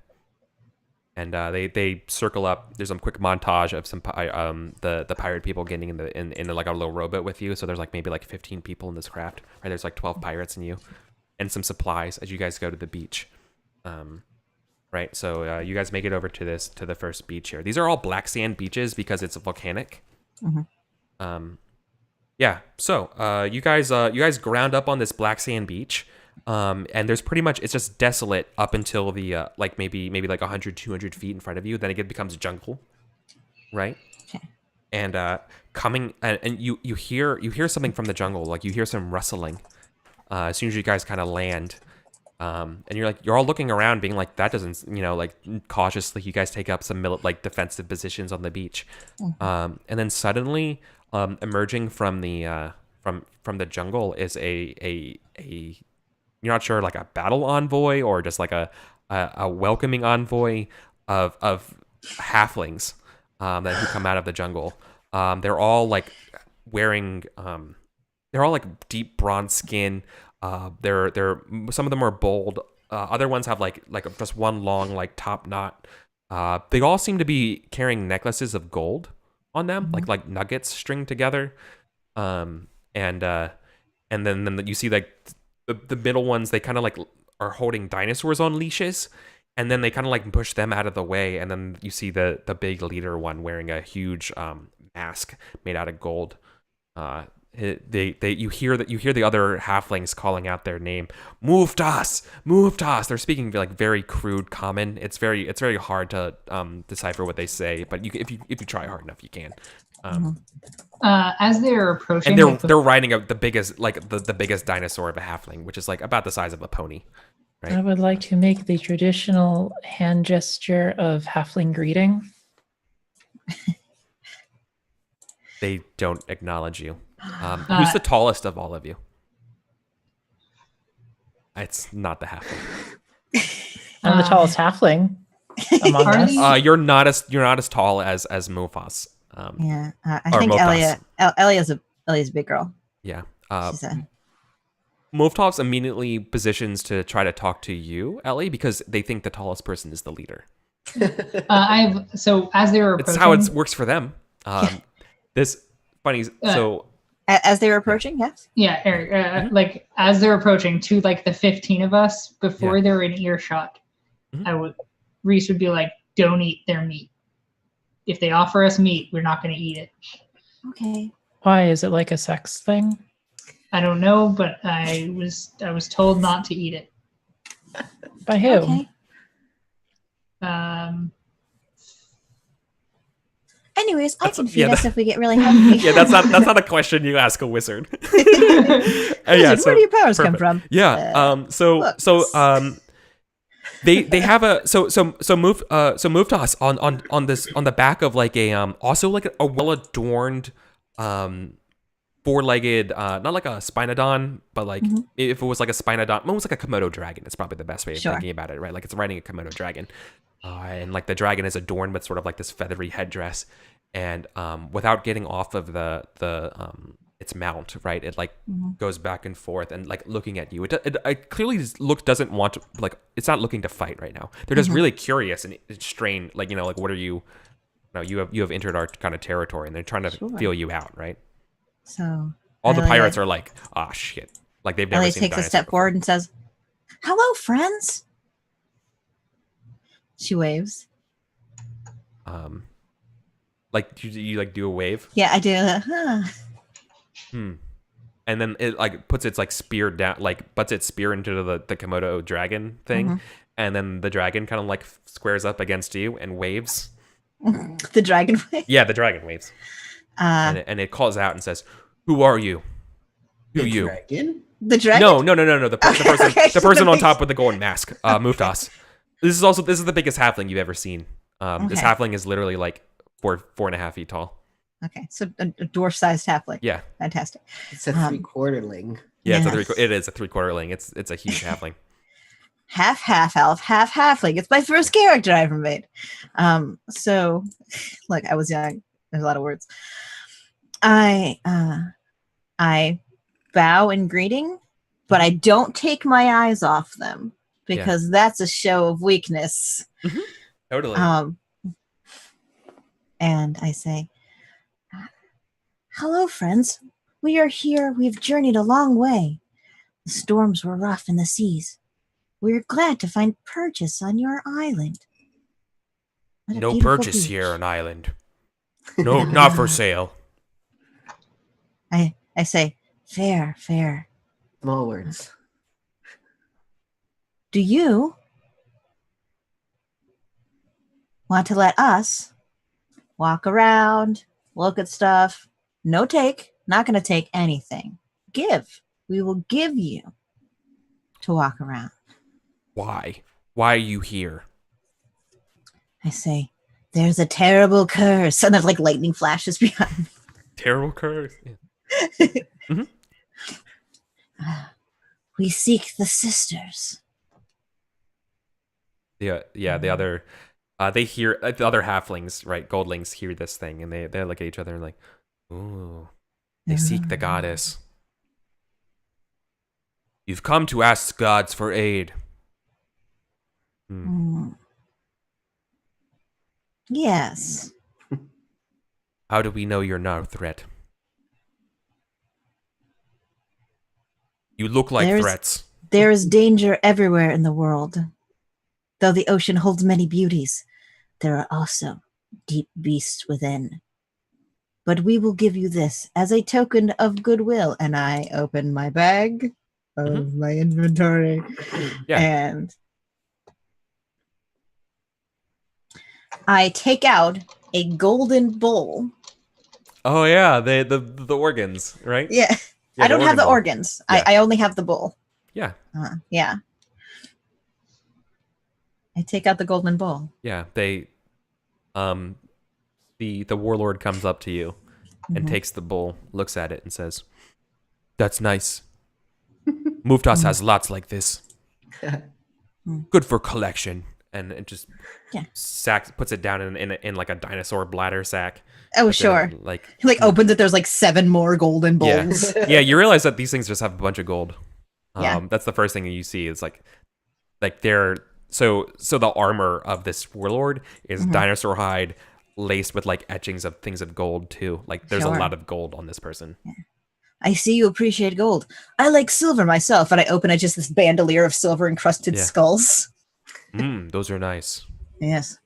S1: And they circle up. There's some quick montage of some the pirate people getting in like a little rowboat with you. So there's like maybe like 15 people in this craft. Right, there's like 12 pirates and you, and some supplies as you guys go to the beach. Right, so you guys make it over to the first beach here. These are all black sand beaches because it's volcanic. Yeah. So you guys ground up on this black sand beach. And there's pretty much, it's just desolate up until the like maybe like 100, 200 feet in front of you. Then it becomes jungle, right?
S5: Okay.
S1: And coming and you hear something from the jungle, like you hear some rustling as soon as you guys kind of land. And you're all looking around, being like, that doesn't, like, cautiously you guys take up some defensive positions on the beach, and then suddenly emerging from the jungle is a you're not sure, like a battle envoy or just like a welcoming envoy of halflings that who come out of the jungle. They're all like wearing they're all like deep bronze skin. They're some of them are bold. Other ones have like just one long like top knot. They all seem to be carrying necklaces of gold on them, like nuggets stringed together. And then you see like the middle ones, they kind of like are holding dinosaurs on leashes, and then they kind of like push them out of the way, and then you see the big leader one wearing a huge mask made out of gold. You hear the other halflings calling out their name, move to us. They're speaking like very crude common. It's very hard to decipher what they say, but if you try hard enough, you can.
S4: As they're approaching,
S1: and they're riding the biggest, like the biggest dinosaur of a halfling, which is like about the size of a pony. Right?
S3: I would like to make the traditional hand gesture of halfling greeting.
S1: They don't acknowledge you. Who's the tallest of all of you? It's not the halfling.
S3: I'm the tallest halfling among
S4: Are
S3: us.
S4: these-
S1: You're not as tall as Mufas.
S5: Yeah, I
S1: Or
S5: think
S1: Mofas.
S5: Elia's a big girl.
S1: Yeah.
S5: She's a
S1: Movtops immediately positions to try to talk to you, Ellie, because they think the tallest person is the leader.
S4: So as they were approaching,
S1: It's how it works for them. This funny. So
S5: As they were approaching, yes.
S4: yeah, Eric, like as they're approaching to like the 15 of us before they're in earshot, Reese would be like, "Don't eat their meat. If they offer us meat, we're not going to eat it."
S5: Okay.
S3: Why is it like a sex thing?
S4: I don't know, but I was told not to eat it.
S3: By who?
S5: Okay. Anyways, I can feed us if we get really hungry.
S1: Yeah, that's not a question you ask a wizard.
S5: Where do your powers come from?
S1: Yeah. They have a move to us on the back of like a also like a well adorned four-legged not like a spinodon, but like if it was like a spinodon, almost like a Komodo dragon. It's probably the best way of thinking about it, right? Like it's riding a Komodo dragon, and like the dragon is adorned with sort of like this feathery headdress, and without getting off of the its mount, right? It like goes back and forth and like looking at you. It clearly doesn't want to, like, it's not looking to fight right now. They're just really curious and strained, like, you know, like, what are you? No, you have entered our kind of territory, and they're trying to feel you out, right?
S5: So
S1: all the pirates are like, ah, shit, like they've never
S5: Ellie
S1: seen.
S5: takes a step forward and says, "Hello, friends." She waves.
S1: Like you like do a wave.
S5: Yeah, I do.
S1: And then it like puts its like spear down, like butts its spear into the Komodo dragon thing, and then the dragon kind of like squares up against you and waves.
S5: The dragon waves.
S1: Yeah, the dragon waves. And it calls out and says, "Who are you? Who you?"
S2: Dragon?
S5: The dragon?
S1: No. The person,
S5: Okay,
S1: the person
S5: that
S1: on
S5: makes-
S1: top with the golden mask, Muftas. This is the biggest halfling you've ever seen. This halfling is literally like 4.5 feet tall.
S5: Okay, so a dwarf-sized halfling.
S1: Yeah,
S5: Fantastic.
S2: It's a three-quarterling.
S1: yeah,
S5: Yes.
S1: It is a 3/4ling. It's a huge halfling.
S5: Half elf, half halfling. It's my first character I ever made. So, like, I was young. There's a lot of words. I bow in greeting, but I don't take my eyes off them because that's a show of weakness.
S1: Totally.
S5: And I say, "Hello, friends. We are here. We've journeyed a long way. The storms were rough in the seas. We're glad to find purchase on your island." What a
S1: No
S5: beautiful
S1: purchase
S5: beach.
S1: here on island. No, not for sale.
S5: I say, fair.
S2: Small words.
S5: Do you want to let us walk around, look at stuff? No take. Not going to take anything. Give. We will give you to walk around.
S1: Why? Why are you here?
S5: I say, there's a terrible curse. And then like lightning flashes behind me.
S1: Terrible curse.
S5: We seek the sisters.
S1: The other, they hear the other halflings, right? Goldlings hear this thing, and they look at each other and like, ooh, they seek the goddess. You've come to ask gods for aid.
S5: Yes.
S1: How do we know you're not a threat? You look like threats.
S5: There is danger everywhere in the world. Though the ocean holds many beauties, there are also deep beasts within. But we will give you this as a token of goodwill. And I open my bag of my inventory.
S1: Yeah.
S5: And I take out a golden bowl.
S1: Oh yeah, the organs, right?
S5: Yeah. I don't have the organs.
S1: Yeah.
S5: I only have the bowl.
S1: Yeah.
S5: Yeah. I take out the golden bowl.
S1: Yeah. They, the warlord comes up to you and takes the bowl, looks at it, and says, "That's nice. Muftas has lots like this. Good for collection." And it just puts it down in like a dinosaur bladder sack.
S5: Oh, sure.
S1: Like
S5: He like opens it. There's like 7 more golden bowls.
S1: yeah, you realize that these things just have a bunch of gold.
S5: Yeah.
S1: That's the first thing that you see is like they're so the armor of this warlord is dinosaur hide laced with like etchings of things of gold too. Like there's
S5: Sure.
S1: a lot of gold on this person.
S5: I see you appreciate gold. I like silver myself, and I open it, just this bandolier of silver encrusted
S1: Yeah.
S5: skulls.
S1: Those are nice.
S5: Yes.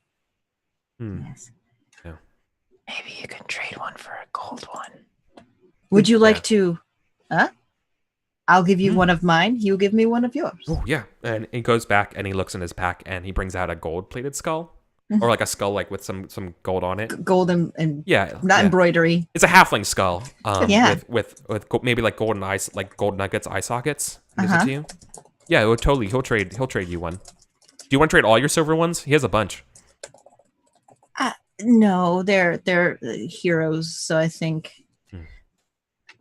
S1: Hmm.
S5: Yes.
S3: Maybe you can trade one for a gold one.
S5: Would you
S1: Yeah.
S5: like to? Huh? I'll give you one of mine. You give me one of yours.
S1: Oh yeah, and he goes back and he looks in his pack and he brings out a gold-plated skull, or like a skull like with some gold on it.
S5: Gold and
S1: Yeah,
S5: not
S1: yeah.
S5: embroidery.
S1: It's a halfling skull.
S5: Yeah.
S1: With maybe like golden eyes, like gold nuggets, eye sockets. Gives it
S5: Uh-huh.
S1: to you. Yeah, it would totally. He'll trade you one. Do you want to trade all your silver ones? He has a bunch.
S5: No, they're heroes. So I think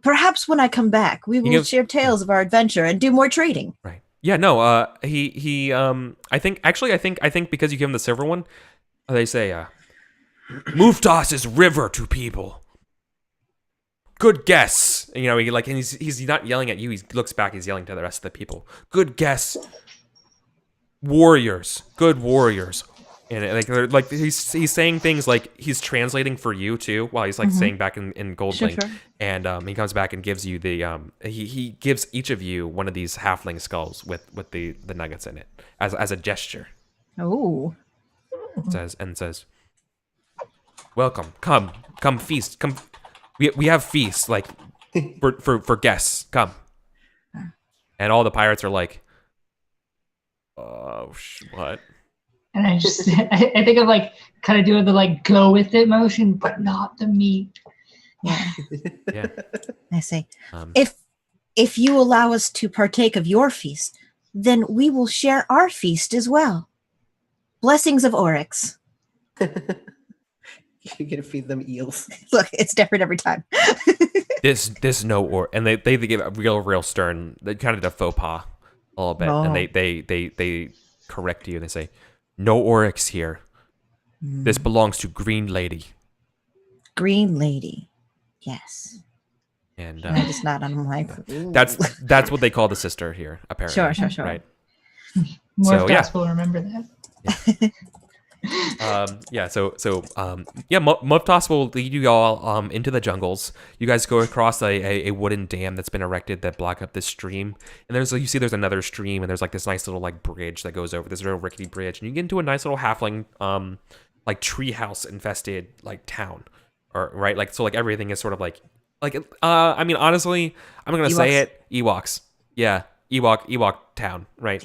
S5: perhaps when I come back, we will
S1: gives-
S5: share tales of our adventure and do more trading.
S1: Right. Yeah. No. He. I think because you give him the silver one, they say, Muftas is river to people. Good guess. And, he like, and he's not yelling at you. He looks back. He's yelling to the rest of the people. Good guess. Warriors. Good warriors. And they're like he's saying things like he's translating for you too, while he's like saying back in Gold
S5: Sure,
S1: Link.
S5: sure.
S1: And he comes back and gives you the he gives each of you one of these halfling skulls with the nuggets in it as a gesture.
S5: Oh,
S1: Says, welcome, come feast, come. We have feasts like for guests, come. And all the pirates are like, what?
S4: And I just, I think of like kind of doing the like go with it motion, but not the meat.
S5: yeah.
S1: Yeah.
S5: I see.
S1: Um,
S5: If you allow us to partake of your feast, then we will share our feast as well. Blessings of Oryx.
S2: You're gonna feed them eels.
S5: Look, it's different every time.
S1: this no or and they give a real stern. They kind of did a faux pas a little bit, and they correct you and they say, no oryx here. This belongs to Green Lady.
S5: Green Lady. Yes.
S1: And
S5: I just nod on my.
S1: that's what they call the sister here, apparently.
S5: Sure.
S1: Right.
S4: More
S1: So, yeah.
S4: will remember that.
S1: Muftas will lead you all into the jungles. You guys go across a wooden dam that's been erected that block up this stream, and there's another stream, and there's like this nice little like bridge that goes over this real rickety bridge, and you get into a nice little halfling like treehouse infested like town, or right, like so like everything is sort of like I mean honestly I'm gonna say it, Ewoks. Yeah, Ewok town, right?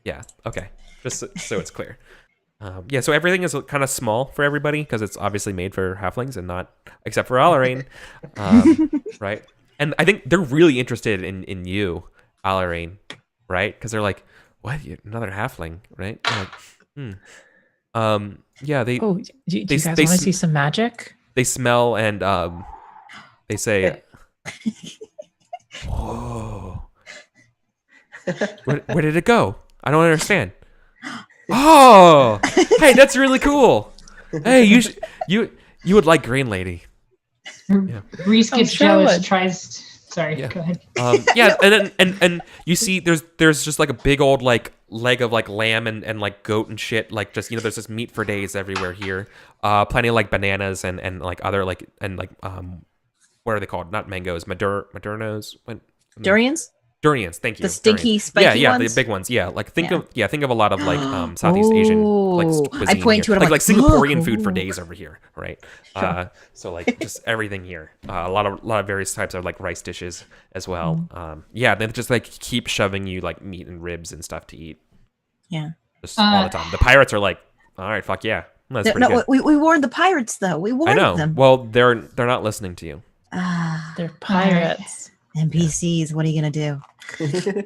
S1: Yeah. Okay, just so it's clear. So everything is kind of small for everybody because it's obviously made for halflings and not, except for Alarain, right? And I think they're really interested in you, Alarain, right? Because they're like, what? You're another halfling, right? They're like, yeah. They
S3: Oh, do you
S1: they-
S3: guys
S1: they
S3: want to
S1: s-
S3: see some magic?
S1: they smell and they say, whoa, where did it go? I don't understand. Oh, hey, that's really cool. Hey, you would like Green Lady.
S4: Reese
S3: I'm
S4: gets
S3: sure I
S4: jealous,
S3: would.
S4: tries. Sorry,
S1: Yeah.
S4: go ahead.
S1: Yeah, and you see there's just like a big old like leg of like lamb and like goat and shit, like just there's just meat for days everywhere here. Plenty of like bananas and like other like and like what are they called? Not mangoes, maduros.
S5: Durians?
S1: Durians, thank you.
S5: The stinky,
S1: Durians.
S5: spiky
S1: yeah,
S5: ones?
S1: the big ones. Yeah, like think
S5: Yeah.
S1: of a lot of like Southeast Asian like
S5: Oh,
S1: cuisine
S5: I point
S1: here.
S5: to it, I'm
S1: like
S5: like,
S1: Singaporean
S5: "Look,
S1: food for
S5: ooh."
S1: days over here, right? So like just everything here. A lot of various types of like rice dishes as well. Yeah, they just like keep shoving you like meat and ribs and stuff to eat
S5: Yeah.
S1: just all the time. The pirates are like, all right, fuck yeah, that's pretty
S5: No,
S1: good.
S5: we warned the pirates, though. We
S1: I
S5: warned
S1: know.
S5: them.
S1: Well, they're not listening to you.
S5: Ah,
S3: They're pirates.
S5: NPCs, what are you going to do?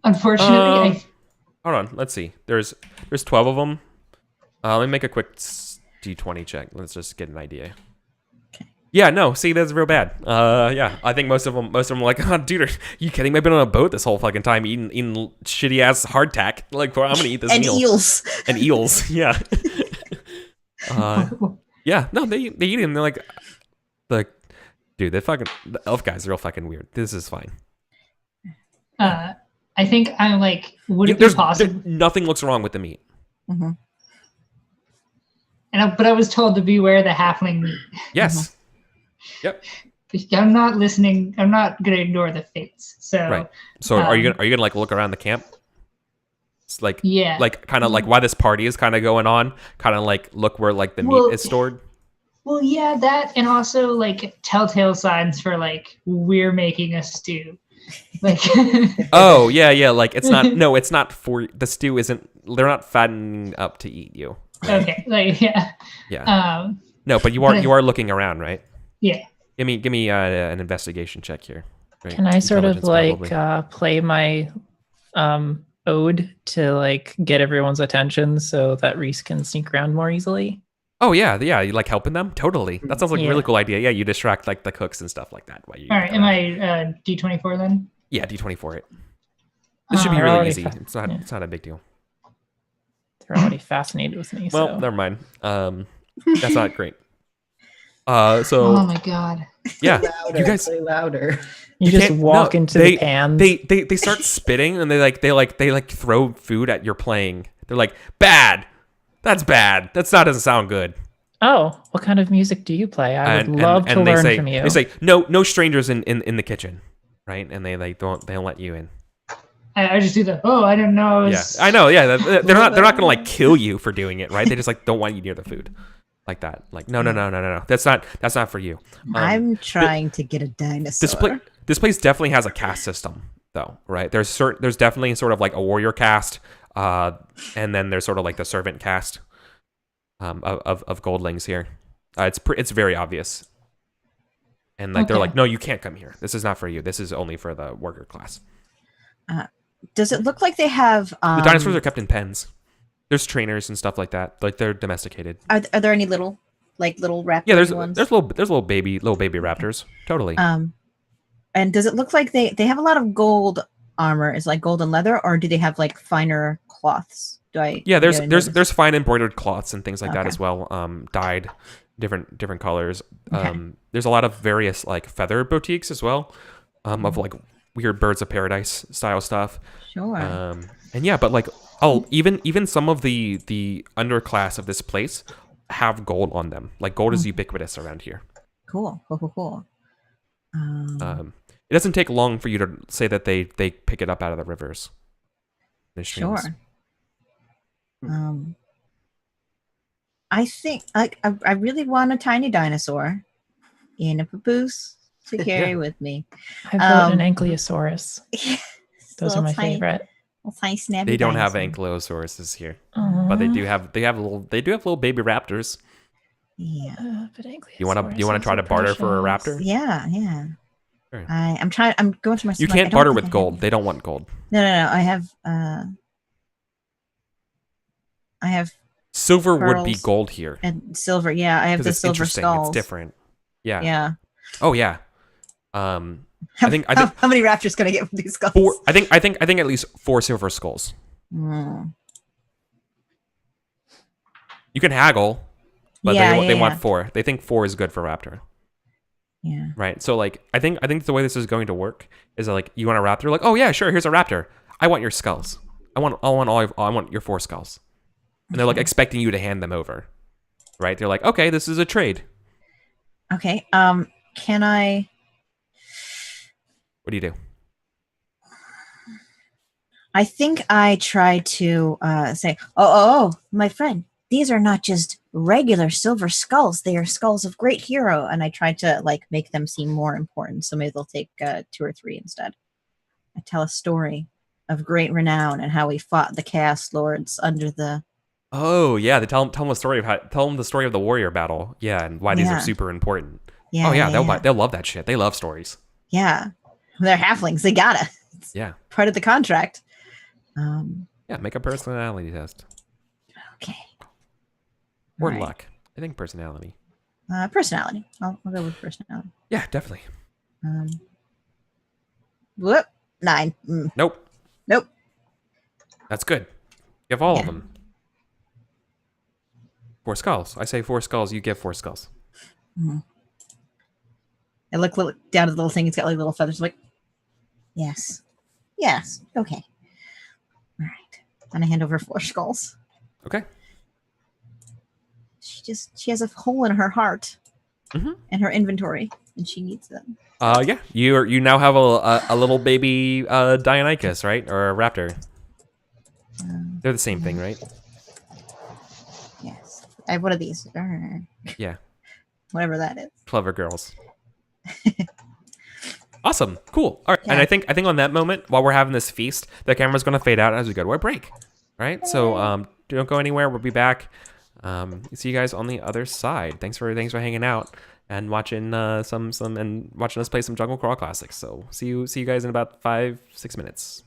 S4: Unfortunately,
S1: Hold on, let's see. There's 12 of them. Let me make a quick D20 check. Let's just get an idea. Yeah, no, see, that's real bad. Yeah, I think most of them are like, oh, dude, are you kidding me? I've been on a boat this whole fucking time eating shitty ass hardtack. Like, I'm gonna eat this
S5: And
S1: meal.
S5: eels.
S1: And eels, yeah. Yeah, no, they eat it and they're like, dude, the elf guys are real fucking weird. This is fine.
S4: I think I'm like, would it be
S1: There's
S4: possible?
S1: nothing looks wrong with the meat.
S5: Mhm.
S4: But I was told to beware the halfling meat.
S1: Yes. Yep.
S4: I'm not listening. I'm not gonna ignore the fates. So
S1: Right. So are you gonna like look around the camp? It's like
S4: yeah,
S1: like kind of like why this party is kind of going on. Kind of like look where like the
S4: Well-
S1: meat is stored.
S4: Well, yeah, that, and also like telltale signs for like we're making a stew. Like,
S1: Oh yeah. Like it's not. No, it's not for the stew. Isn't they're not fattening up to eat you.
S4: okay, like yeah,
S1: Yeah. No, but you are looking around, right?
S4: yeah.
S1: Give me an investigation check here. Right?
S3: Can I sort of
S1: Intelligence,
S3: like
S1: probably.
S3: play my ode to like get everyone's attention so that Reese can sneak around more easily?
S1: Oh yeah. You like helping them? Totally. That sounds like a really
S3: Yeah.
S1: cool idea. Yeah, you distract like the cooks and stuff like that. While you
S4: All right, am I D24 then?
S1: Yeah, D24 it. This should be
S3: They're
S1: really
S3: already
S1: easy.
S3: fa-
S1: It's not.
S3: yeah.
S1: It's not a big deal.
S3: They're already fascinated with me.
S1: Well,
S3: so.
S1: never mind. That's not great. So
S4: Oh my god.
S1: yeah,
S2: Louder,
S1: you guys.
S2: play louder.
S3: You just
S1: can't-
S3: walk
S1: no,
S3: into
S1: they-
S3: the pans.
S1: They start spitting and they throw food at your playing. They're like, bad. That's bad. Doesn't sound good.
S3: Oh, what kind of music do you play? I would
S1: And-
S3: love
S1: and
S3: to
S1: they
S3: learn
S1: say,
S3: from you.
S1: They say no strangers in the kitchen, right? And they like don't let you in.
S4: I just do the, oh, I don't know.
S1: Yeah, I know. Yeah, they're not gonna like kill you for doing it, right? They just like don't want you near the food, like that. Like no. That's not for you.
S5: I'm trying to get a dinosaur.
S1: This place definitely has a caste system, though, right? There's definitely sort of like a warrior caste, and then there's sort of like the servant caste, of goldlings here. It's very obvious, and like they're
S4: Okay.
S1: like, no, you can't come here. This is not for you. This is only for the worker class.
S5: Does it look like they have?
S1: The dinosaurs are kept in pens. There's trainers and stuff like that. Like they're domesticated.
S5: Are there any little raptor
S1: Yeah, there's
S5: ones?
S1: little baby raptors. Totally.
S5: And does it look like they have a lot of gold armor? Is like gold and leather, or do they have like finer cloths?
S1: Yeah,
S5: do I notice?
S1: there's fine embroidered cloths and things like that
S5: Okay.
S1: as well. Dyed different colors.
S5: Okay.
S1: There's a lot of various like feather boutiques as well, of like weird birds of paradise style stuff.
S5: Sure.
S1: And yeah, but like even some of the underclass of this place have gold on them. Like gold is ubiquitous around here.
S5: Cool.
S1: It doesn't take long for you to say that they pick it up out of the rivers. The streams.
S5: Sure. I think I really want a tiny dinosaur in a papoose to carry with me.
S3: I vote
S5: um,
S3: an Ankylosaurus. Those are my favorite.
S5: Little tiny snappy
S1: They don't have
S5: dinosaur.
S1: ankylosauruses here, but they do have little baby raptors.
S5: Yeah.
S3: But
S1: You want to try to barter for a raptor?
S5: Yeah.
S1: Sure.
S5: I'm going to my.
S1: You
S5: I
S1: can't
S5: don't
S1: barter
S5: think
S1: with
S5: I have
S1: gold.
S5: any.
S1: They don't want gold.
S5: No. I have
S1: Silver would be
S5: Pearls.
S1: gold here
S5: and silver. Yeah, I have
S1: because
S5: the
S1: it's
S5: silver
S1: interesting.
S5: skulls.
S1: It's different. Yeah.
S5: Yeah.
S1: Oh yeah. I think
S5: How many raptors can I get with these skulls?
S1: four. I think at least 4 silver skulls.
S5: Mm.
S1: You can haggle, but
S5: Yeah,
S1: they
S5: yeah.
S1: want 4. They think 4 is good for raptor,
S5: Yeah.
S1: right? So like I think the way this is going to work is that, like you want a raptor, like oh yeah sure here's a raptor. I want your skulls. I want your 4 skulls, and they're like expecting you to hand them over, right? They're like okay this is a trade.
S5: Okay. Can I?
S1: What do you do?
S5: I think I try to say, oh, my friend, these are not just regular silver skulls. They are skulls of great hero. And I try to like make them seem more important. So maybe they'll take 2 or 3 instead. I tell a story of great renown and how we fought the Chaos Lords under the.
S1: Oh yeah, they tell them the story of the warrior battle. Yeah, and why these
S5: Yeah.
S1: are super important.
S5: Yeah,
S1: Oh yeah,
S5: yeah.
S1: they'll love that shit. They love stories.
S5: Yeah. They're halflings. They gotta. It's
S1: Yeah.
S5: part of the contract.
S1: Yeah, make a personality test
S5: Okay.
S1: or
S5: Alright.
S1: luck. I think personality.
S5: Personality. I'll go with personality.
S1: Yeah, definitely.
S5: Whoop. 9.
S1: Nope.
S5: Nope.
S1: That's good. You have all of
S5: Yeah.
S1: them. 4 skulls. I say 4 skulls. You get 4 skulls.
S5: I look down at the little thing. It's got like little feathers. Like, yes. Yes. Okay. All right. I'm gonna hand over 4 skulls.
S1: Okay.
S5: She has a hole in her heart
S1: Mhm.
S5: and her inventory, and she needs them.
S1: Yeah. You now have a little baby Deinonychus, right? Or a raptor. They're the same thing, right?
S5: Yes. I have one of these.
S1: Yeah.
S5: Whatever that is.
S1: Clever girls. Awesome. Cool. All right. And
S5: Yeah.
S1: I think on that moment, while we're having this feast, the camera's gonna fade out as we go to our break. All right. So don't go anywhere. We'll be back. See you guys on the other side. Thanks for hanging out and watching some and watching us play some Jungle Crawl Classics. So see you guys in about 5-6 minutes.